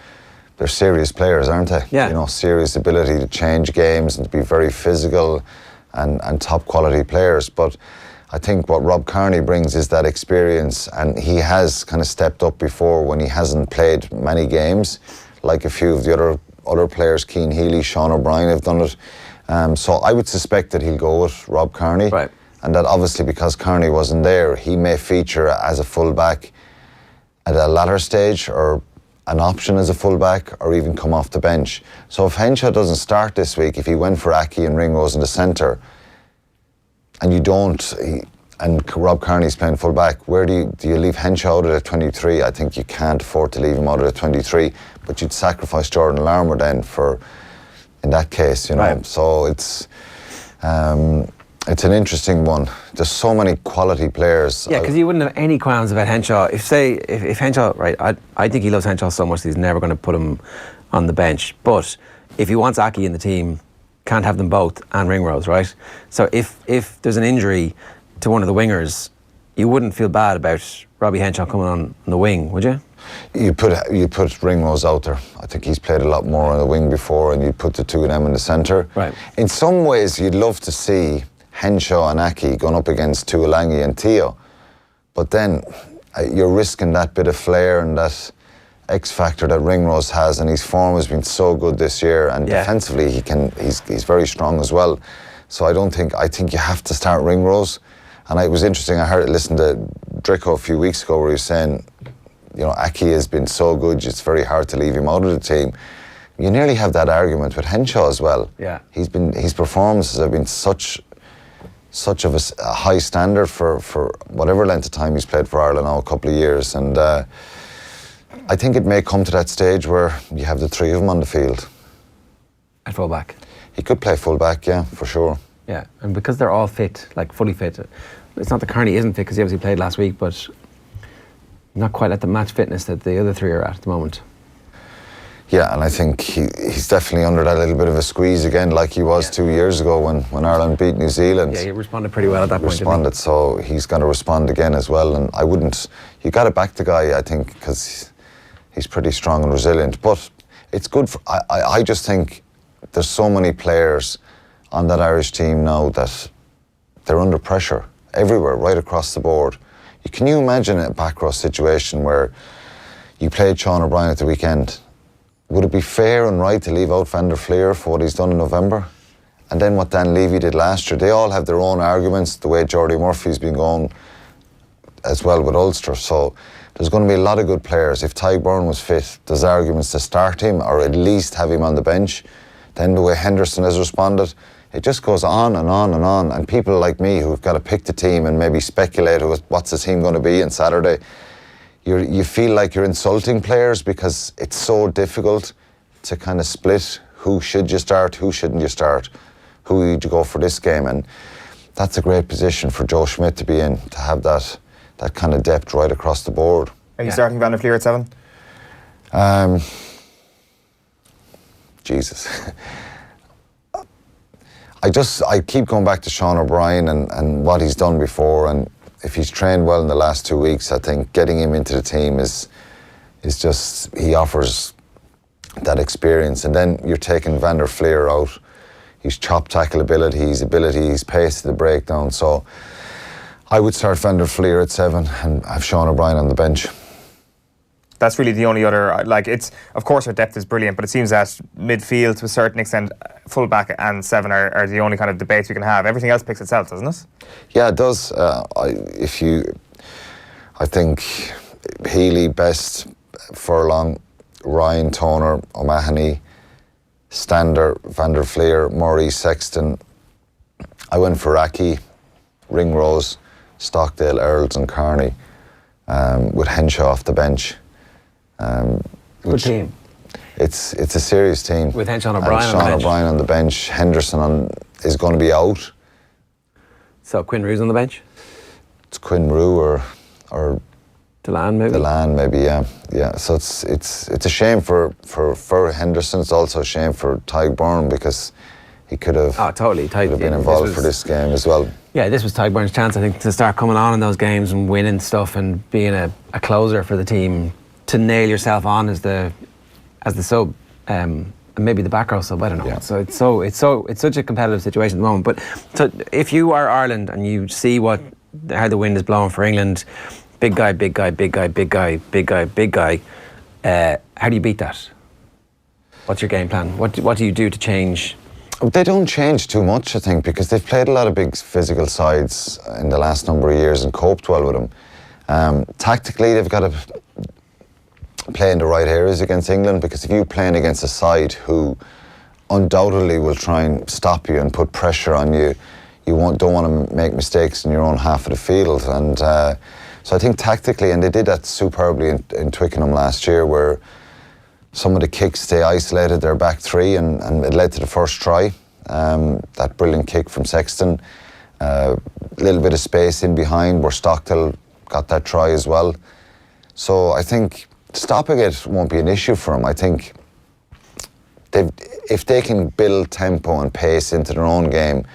they're serious players, aren't they? Yeah. Serious ability to change games and to be very physical and top quality players. But I think what Rob Kearney brings is that experience, and he has kind of stepped up before when he hasn't played many games, like a few of the other players, Cian Healy, Sean O'Brien have done it. So I would suspect that he'll go with Rob Kearney. Right. And that obviously because Kearney wasn't there, he may feature as a fullback at a latter stage, or an option as a fullback, or even come off the bench. So if Henshaw doesn't start this week, if he went for Aki and Ringrose in the centre, and you don't, and Rob Kearney's playing fullback, where do you leave Henshaw out at 23? I think you can't afford to leave him out at 23, but you'd sacrifice Jordan Larmour then in that case, Right. So it's an interesting one. There's so many quality players. Yeah, because you wouldn't have any qualms about Henshaw. If Henshaw, right, I think he loves Henshaw so much that he's never going to put him on the bench. But if he wants Aki in the team, can't have them both and Ringrose, right? So if there's an injury to one of the wingers, you wouldn't feel bad about Robbie Henshaw coming on the wing, would you? You put Ringrose out there. I think he's played a lot more on the wing before, and you'd put the two of them in the centre. Right. In some ways, you'd love to see Henshaw and Aki going up against Tuolangi and Theo, but then you're risking that bit of flair and that X factor that Ringrose has, and his form has been so good this year, and defensively he's very strong as well. So I think you have to start Ringrose. And it was interesting, I listened to Drico a few weeks ago where he was saying, Aki has been so good, it's very hard to leave him out of the team. You nearly have that argument with Henshaw as well. Yeah. His performances have been such of a high standard for whatever length of time he's played for Ireland now, a couple of years, and I think it may come to that stage where you have the three of them on the field. At fullback? He could play fullback, yeah, for sure. Yeah, and because they're all fit, like fully fit, it's not that Kearney isn't fit because he obviously played last week, but not quite at the match fitness that the other three are at the moment. Yeah, and I think he's definitely under that little bit of a squeeze again, like he was 2 years ago when Ireland beat New Zealand. Yeah, he responded pretty well at that point. Responded, so he's going to respond again as well. And you got to back the guy, I think, because he's pretty strong and resilient. But it's good for, I just think there's so many players on that Irish team now that they're under pressure everywhere, right across the board. Can you imagine a back row situation where you played Sean O'Brien at the weekend? Would it be fair and right to leave out Van der Fleer for what he's done in November? And then what Dan Levy did last year? They all have their own arguments, the way Jordy Murphy's been going as well with Ulster. So there's going to be a lot of good players. If Tadhg Byrne was fit, there's arguments to start him or at least have him on the bench. Then the way Henderson has responded, it just goes on and on and on. And people like me who've got to pick the team and maybe speculate what's the team going to be on Saturday, you feel like you're insulting players because it's so difficult to kind of split who should you start, who shouldn't you start, who would you go for this game. And that's a great position for Joe Schmidt to be in, to have that kind of depth right across the board. Are you starting Van der Fleer at 7? Jesus. I keep going back to Sean O'Brien and what he's done before, and if he's trained well in the last 2 weeks, I think getting him into the team is just, he offers that experience. And then you're taking Van der Fleer out, his chop tackle ability, his pace to the breakdown. So I would start Van der Fleer at 7 and have Sean O'Brien on the bench. That's really the only other, like, it's, of course our depth is brilliant, but it seems that midfield to a certain extent, fullback and 7 are the only kind of debates we can have. Everything else picks itself, doesn't it? Yeah, it does. I think Healy, Best, Furlong, Ryan, Toner, O'Mahony, Stander, Van der Fleer, Murray, Sexton. I went for Raki, Ringrose, Stockdale, Earls and Carney, with Henshaw off the bench. Good team. It's a serious team. With Sean O'Brien on the bench. Henderson is going to be out. So Quinn Rue's on the bench? It's Quinn Rue or Delan maybe? Delan maybe, yeah. So it's a shame for Henderson. It's also a shame for Tadhg Byrne because he could have been involved for this game as well. Yeah, this was Tadhg Byrne's chance, I think, to start coming on in those games and winning stuff and being a closer for the team, to nail yourself on as the sub, and maybe the back row sub. I don't know. Yeah. So it's such a competitive situation at the moment. But so if you are Ireland and you see how the wind is blowing for England, big guy, how do you beat that? What's your game plan? What do you do to change? They don't change too much, I think, because they've played a lot of big physical sides in the last number of years and coped well with them. Tactically, they've got to play in the right areas against England, because if you're playing against a side who undoubtedly will try and stop you and put pressure on you, don't want to make mistakes in your own half of the field. And so I think tactically, and they did that superbly in Twickenham last year, where some of the kicks, they isolated their back three and it led to the first try. That brilliant kick from Sexton. A little bit of space in behind where Stockdale got that try as well. So I think stopping it won't be an issue for them. I think if they can build tempo and pace into their own game,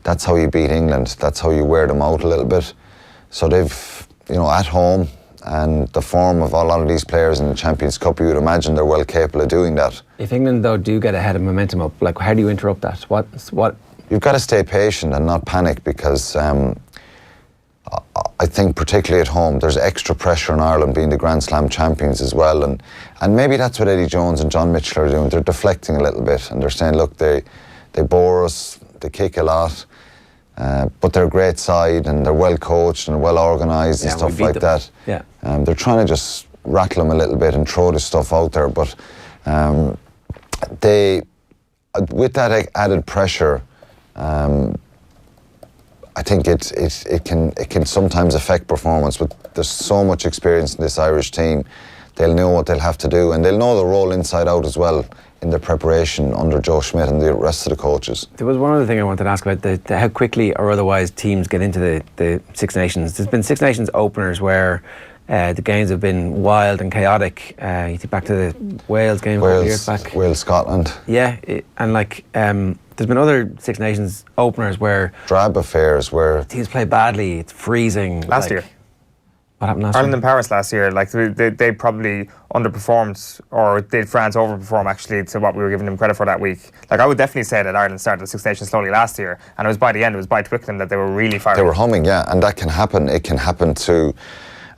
that's how you beat England. That's how you wear them out a little bit. So they've, at home, and the form of a lot of these players in the Champions Cup, you would imagine they're well capable of doing that. If England, though, do get ahead of momentum up, like, how do you interrupt that? What? You've got to stay patient and not panic, because I think particularly at home, there's extra pressure on Ireland being the Grand Slam champions as well. And maybe that's what Eddie Jones and John Mitchell are doing. They're deflecting a little bit and they're saying, look, they bore us, they kick a lot, but they're a great side and they're well coached and well organised and stuff like that. Yeah. They're trying to just rattle them a little bit and throw this stuff out there, but with that added pressure, I think it can sometimes affect performance. But there's so much experience in this Irish team. They'll know what they'll have to do, and they'll know the role inside out as well in their preparation under Joe Schmidt and the rest of the coaches. There was one other thing I wanted to ask about, how quickly or otherwise teams get into the Six Nations. There's been Six Nations openers where the games have been wild and chaotic. You think back to the Wales game a couple of years back. Wales-Scotland. Yeah, there's been other Six Nations openers where drab affairs where teams play badly, it's freezing. Last year. What happened last Ireland year? and Paris last year, like they probably underperformed, or did France overperform actually to what we were giving them credit for that week. Like, I would definitely say that Ireland started the Six Nations slowly last year, and it was by the end, it was by Twickenham that they were really firing. They were humming, yeah, and that can happen. It can happen to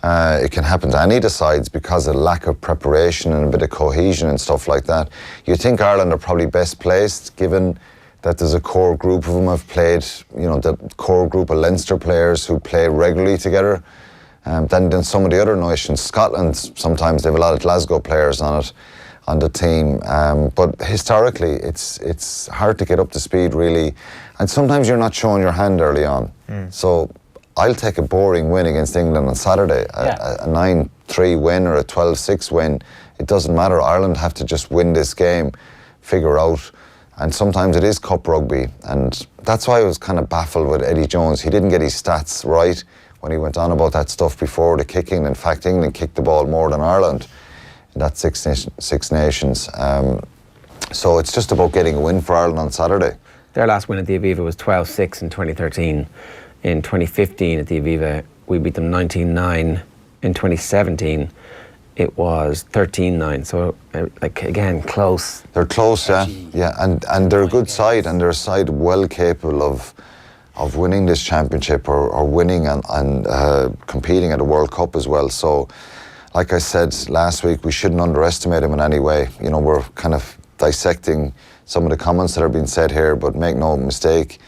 any of the sides because of lack of preparation and a bit of cohesion and stuff like that. You think Ireland are probably best placed, given that there's a core group of them have played, the core group of Leinster players who play regularly together. than some of the other nations. Scotland, sometimes they have a lot of Glasgow players on the team, but historically it's hard to get up to speed really, and sometimes you're not showing your hand early on. So I'll take a boring win against England on Saturday, a 9-3 win or a 12-6 win. It doesn't matter. Ireland have to just win this game, figure out, and sometimes it is cup rugby, and that's why I was kind of baffled with Eddie Jones. He didn't get his stats right when he went on about that stuff before the kicking. In fact, England kicked the ball more than Ireland in that Six Nations. So it's just about getting a win for Ireland on Saturday. Their last win at the Aviva was 12-6 in 2013. In 2015 at the Aviva, we beat them 19-9. In 2017, it was 13-9. So, again, close. They're close, yeah. And they're a good side, and they're a side well capable of winning this championship or winning and competing at a World Cup as well. So, like I said last week, we shouldn't underestimate them in any way. You know, we're kind of dissecting some of the comments that are being said here, but make no mistake,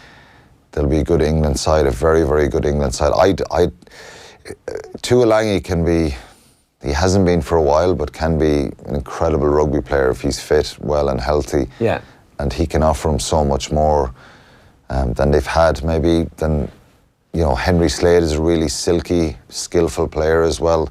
there'll be a good England side, a very, very good England side. Tuolangi can be, he hasn't been for a while, but can be an incredible rugby player if he's fit, well and healthy. Yeah. And he can offer them so much more than they've had maybe. Henry Slade is a really silky, skillful player as well.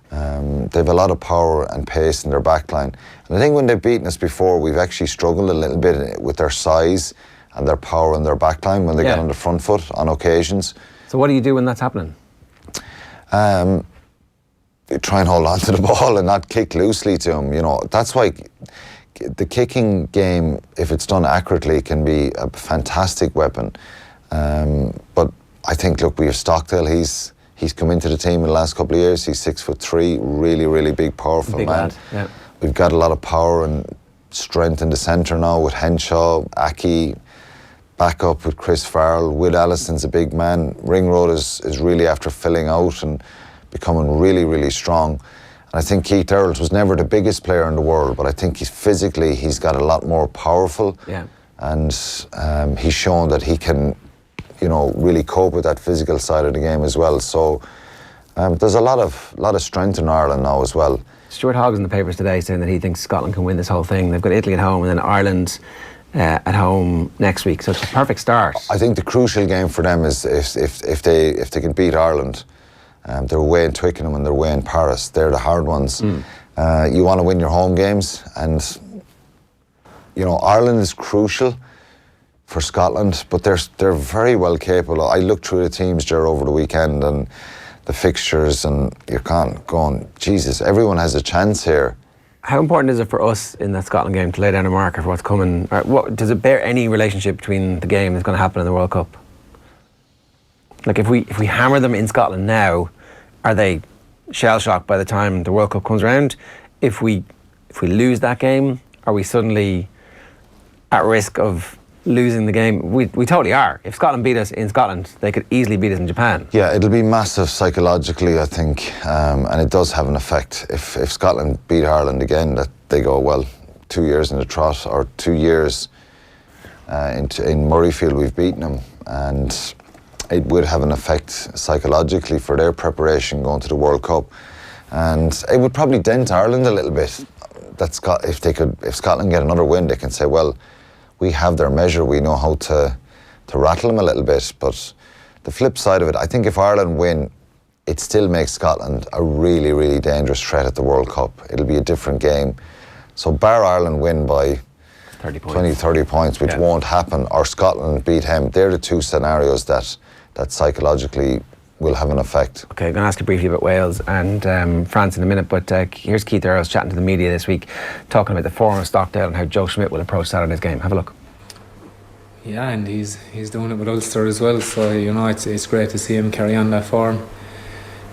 They have a lot of power and pace in their backline. And I think when they've beaten us before, we've actually struggled a little bit with their size and their power in their backline when they get on the front foot on occasions. So what do you do when that's happening? You try and hold on to the ball and not kick loosely to him. You know, that's why the kicking game, if it's done accurately, can be a fantastic weapon. But I think, look, we have Stockdale. He's come into the team in the last couple of years. He's 6'3", really, really big, powerful big man. Lad, yeah. We've got a lot of power and strength in the centre now with Henshaw, Aki, back up with Chris Farrell. Will Allison's a big man. Ringroad is really after filling out and becoming really, really strong. And I think Keith Earls was never the biggest player in the world, but I think he's got a lot more powerful. Yeah. And he's shown that he can, really cope with that physical side of the game as well. So there's a lot of strength in Ireland now as well. Stuart Hogg's in the papers today saying that he thinks Scotland can win this whole thing. They've got Italy at home and then Ireland at home next week, so it's a perfect start. I think the crucial game for them is if they can beat Ireland. They're away in Twickenham and they're away in Paris. They're the hard ones. You want to win your home games, and Ireland is crucial for Scotland, but they're very well capable. I looked through the teams there over the weekend and the fixtures, and you're going, Jesus, everyone has a chance here. How important is it for us in that Scotland game to lay down a marker for what's coming? Does it bear any relationship between the game that's going to happen in the World Cup? Like if we hammer them in Scotland now, are they shell-shocked by the time the World Cup comes around? If we lose that game, are we suddenly at risk of losing the game? We totally are. If Scotland beat us in Scotland, they could easily beat us in Japan. Yeah, it'll be massive psychologically, I think, and it does have an effect. If Scotland beat Ireland again, that they go, well, 2 years in the trot, or 2 years in Murrayfield we've beaten them, and it would have an effect psychologically for their preparation going to the World Cup, and it would probably dent Ireland a little bit. If Scotland get another win, they can say, well, we have their measure. We know how to rattle them a little bit. But the flip side of it, I think if Ireland win, it still makes Scotland a really, really dangerous threat at the World Cup. It'll be a different game. So bar Ireland win by 20-30 points, which won't happen, or Scotland beat him, they're the two scenarios that psychologically will have an effect. Okay, I'm going to ask you briefly about Wales and France in a minute, but here's Keith Earls chatting to the media this week, talking about the form of Stockdale and how Joe Schmidt will approach Saturday's game. Have a look. Yeah, and he's doing it with Ulster as well, so it's great to see him carry on that form.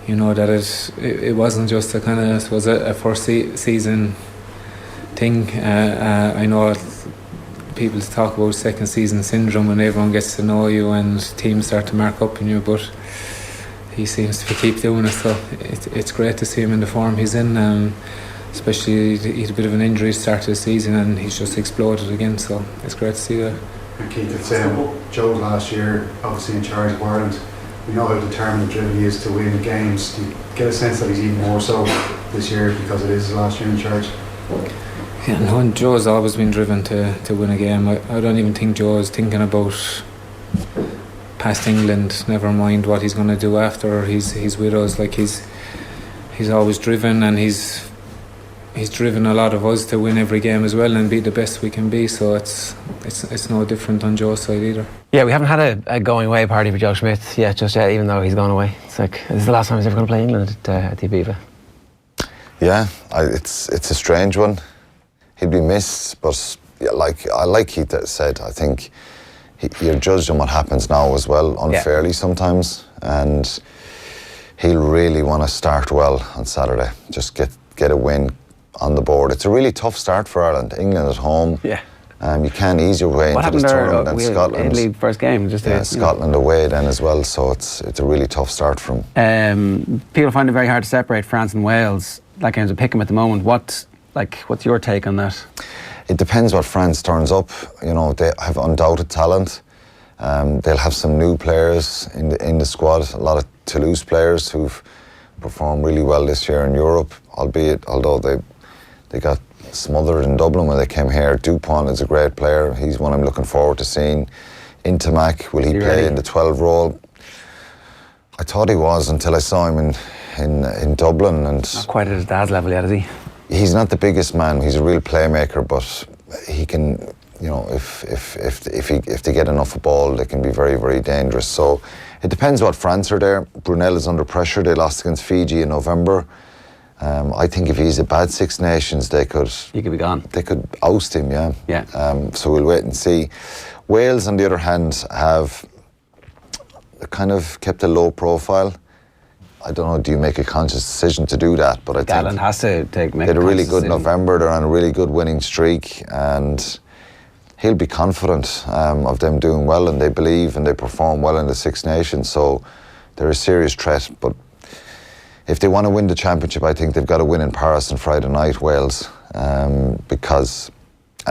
That it wasn't just a kind of, it was a first season thing. I know people talk about second season syndrome when everyone gets to know you and teams start to mark up on you, but he seems to keep doing it, so it's great to see him in the form he's in. Especially he had a bit of an injury start to the season and he's just exploded again, so it's great to see that. Keith, it's Joe last year, obviously in charge of Ireland. We know how determined and driven he is to win games. Do you get a sense that he's even more so this year because it is his last year in charge? Yeah, no, Joe's always been driven to win a game. I don't even think Joe's thinking about past England, never mind what he's going to do after he's with us. Like he's always driven, and he's driven a lot of us to win every game as well and be the best we can be. So it's no different on Joe's side either. Yeah, we haven't had a going away party for Joe Schmidt yet, even though he's gone away. It's like, this is the last time he's ever going to play England at the Aviva. Yeah, it's a strange one. He'd be missed, but yeah, like he said, I think you're judged on what happens now as well, unfairly sometimes, and he'll really want to start well on Saturday. Just get a win on the board. It's a really tough start for Ireland. England at home. Yeah. You can't ease your way into this tournament. And Scotland, Italy first game. Scotland away then as well. So it's a really tough start for him. People find it very hard to separate France and Wales. That game's a pick 'em at the moment. What's your take on that? It depends what France turns up. You know, they have undoubted talent. They'll have some new players in the squad. A lot of Toulouse players who've performed really well this year in Europe. Although they got smothered in Dublin when they came here. Dupont is a great player. He's one I'm looking forward to seeing. Intamac, will he play in the 12 role? I thought he was until I saw him in Dublin. And not quite at his dad's level yet, is he? He's not the biggest man. He's a real playmaker, but he can, if they get enough of ball, they can be very, very dangerous. So it depends what France are there. Brunel is under pressure. They lost against Fiji in November. I think if he's a bad Six Nations, he could be gone. They could oust him, yeah. Yeah. So we'll wait and see. Wales, on the other hand, have kind of kept a low profile. I don't know, do you make a conscious decision to do that? But I Gallen think has to make they had a really good November. They're on a really good winning streak, and he'll be confident of them doing well, and they believe and they perform well in the Six Nations. So they're a serious threat. But if they want to win the championship, I think they've got to win in Paris on Friday night, Wales, and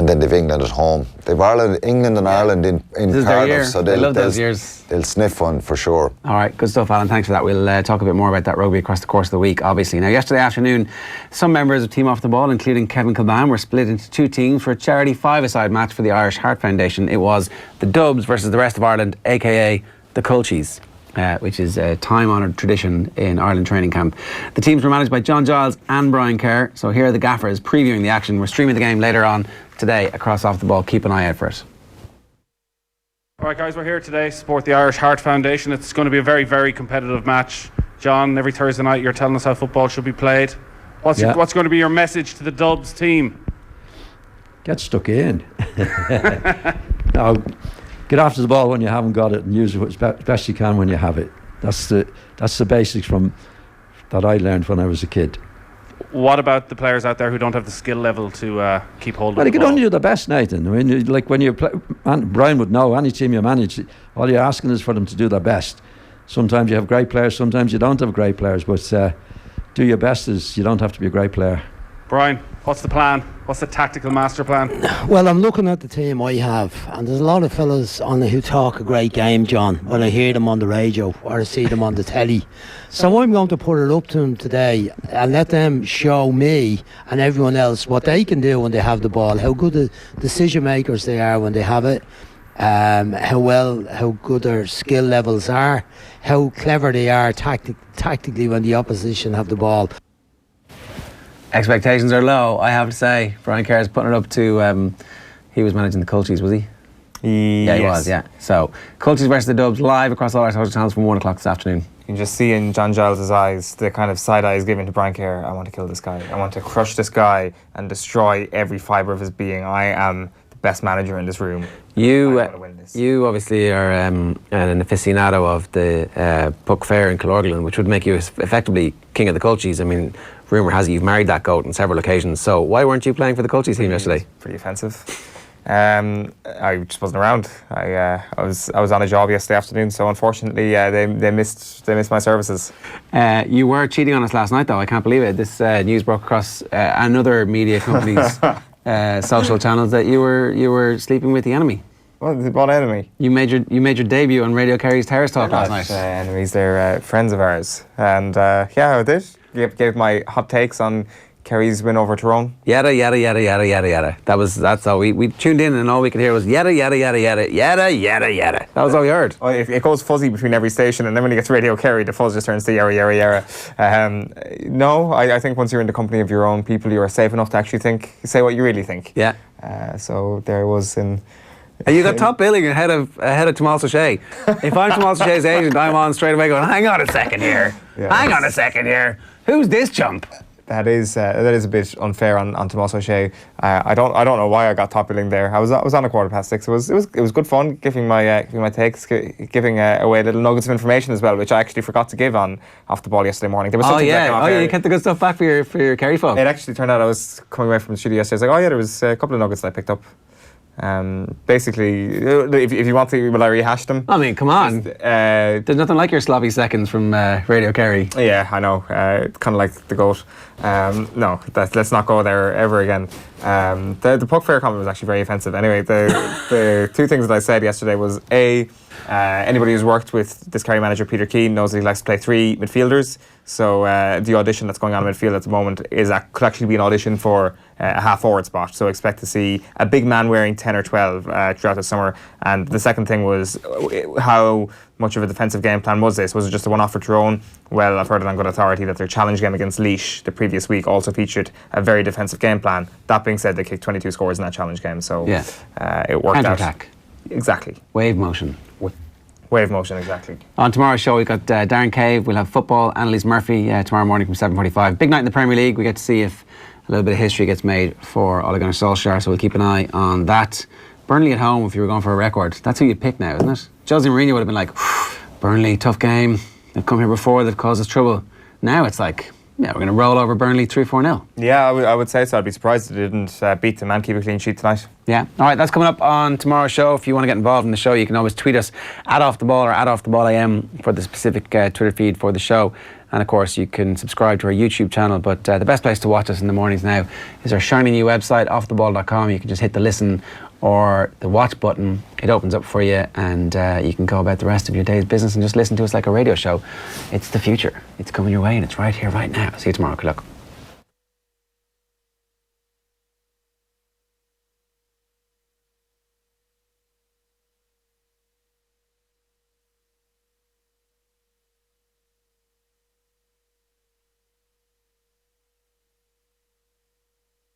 then they've England at home. They've England and Ireland in Cardiff, so they'll sniff one for sure. All right, good stuff, Alan. Thanks for that. We'll talk a bit more about that rugby across the course of the week, obviously. Now, yesterday afternoon, some members of Team Off the Ball, including Kevin Kilbane, were split into two teams for a charity five-a-side match for the Irish Heart Foundation. It was the Dubs versus the rest of Ireland, aka the Colchies. Which is a time-honoured tradition in Ireland training camp. The teams were managed by John Giles and Brian Kerr. So here are the gaffers previewing the action. We're streaming the game later on today across Off the Ball. Keep an eye out for it. All right, guys, we're here today to support the Irish Heart Foundation. It's going to be a very, very competitive match. John, every Thursday night you're telling us how football should be played. What's going to be your message to the Dubs team? Get stuck in. Now, get after the ball when you haven't got it and use it as best you can when you have it. That's the basics that I learned when I was a kid. What about the players out there who don't have the skill level to keep hold of the ball? They can only do the best, Nathan. I mean, like when you play, Brian would know, any team you manage, all you're asking is for them to do their best. Sometimes you have great players, sometimes you don't have great players, but do your best. You don't have to be a great player. Brian, what's the plan? What's the tactical master plan? Well, I'm looking at the team I have, and there's a lot of fellas on it who talk a great game, John, when I hear them on the radio or I see them on the telly. So I'm going to put it up to them today and let them show me and everyone else what they can do when they have the ball, how good the decision makers they are when they have it, how good their skill levels are, how clever they are tactically when the opposition have the ball. Expectations are low, I have to say. Brian Kerr is putting it up to, he was managing the Colchies, was he? Yeah, he was, yeah. So, Colchies versus the Dubs, live across all our social channels from 1 o'clock this afternoon. You can just see in John Giles' eyes the kind of side eye he's giving to Brian Kerr. I want to kill this guy. I want to crush this guy and destroy every fibre of his being. I am the best manager in this room. You obviously are an aficionado of the Puck Fair in Killorglin, which would make you effectively king of the Colchies. I mean, rumour has it you've married that goat on several occasions. So why weren't you playing for the Colchies team yesterday? Pretty offensive. I just wasn't around. I was on a job yesterday afternoon, so unfortunately they missed my services. You were cheating on us last night, though. I can't believe it. This news broke across another media company's social channels that you were sleeping with the enemy. What enemy? You made your debut on Radio Kerry's Terrace Talk last night. Enemies, they're friends of ours. And I did. Gave my hot takes on Kerry's win over Tyrone. Yada yada yada yada yada yada. That's all we tuned in, and all we could hear was yada yada yada yada yada yada yada. That was all we heard. Oh, it goes fuzzy between every station, and then when you get to Radio Kerry, the fuzz just turns to yara yara yara. No, I think once you're in the company of your own people, you are safe enough to actually say what you really think. Yeah. So there was in. And you got top billing ahead of Tomas O'Shea. If I'm Tomas O'Shea's agent, I'm on straight away going, hang on a second here. Hang on a second here. Who's this chump? That is a bit unfair on Tomas O'Shea. I don't know why I got top billing there. I was on a 6:15. It was good fun giving my takes, giving away little nuggets of information as well, which I actually forgot to give on Off the Ball yesterday morning. There was something you kept the good stuff back for your Kerry folk. It actually turned out I was coming away from the studio yesterday. I was like, there was a couple of nuggets that I picked up. Basically, if you want to, will I rehash them? I mean, come on. There's nothing like your sloppy seconds from Radio Kerry. Yeah, I know. Kind of like the GOAT. No, let's not go there ever again. The Puck Fair comment was actually very offensive. Anyway, the two things that I said yesterday was anybody who's worked with this Kerry manager Peter Keane knows that he likes to play three midfielders. So the audition that's going on in midfield at the moment could actually be an audition for a half-forward spot. So expect to see a big man wearing 10 or 12 throughout the summer. And the second thing was how much of a defensive game plan was this? Was it just a one-off for Tyrone? Well, I've heard it on good authority that their challenge game against Laois the previous week also featured a very defensive game plan. That being said, they kicked 22 scores in that challenge game, so it worked out. Counter-attack. Exactly. Wave motion. Wave motion, exactly. On tomorrow's show, we've got Darren Cave. We'll have football. Annalise Murphy tomorrow morning from 7:45. Big night in the Premier League. We get to see if a little bit of history gets made for Ole Gunnar Solskjaer, so we'll keep an eye on that. Burnley at home, if you were going for a record. That's who you'd pick now, isn't it? Jose Mourinho would have been like, Burnley, tough game. They've come here before, they've caused us trouble. Now it's like, we're going to roll over Burnley 3-4-0. Yeah, I would say so. I'd be surprised if they didn't beat them and keep a clean sheet tonight. Yeah. All right, that's coming up on tomorrow's show. If you want to get involved in the show, you can always tweet us at Off the Ball or at Off the Ball AM for the specific Twitter feed for the show. And of course, you can subscribe to our YouTube channel. But the best place to watch us in the mornings now is our shiny new website, offtheball.com. You can just hit the listen or the watch button. It opens up for you, and you can go about the rest of your day's business and just listen to us like a radio show. It's the future. It's coming your way, and it's right here, right now. See you tomorrow. Good luck.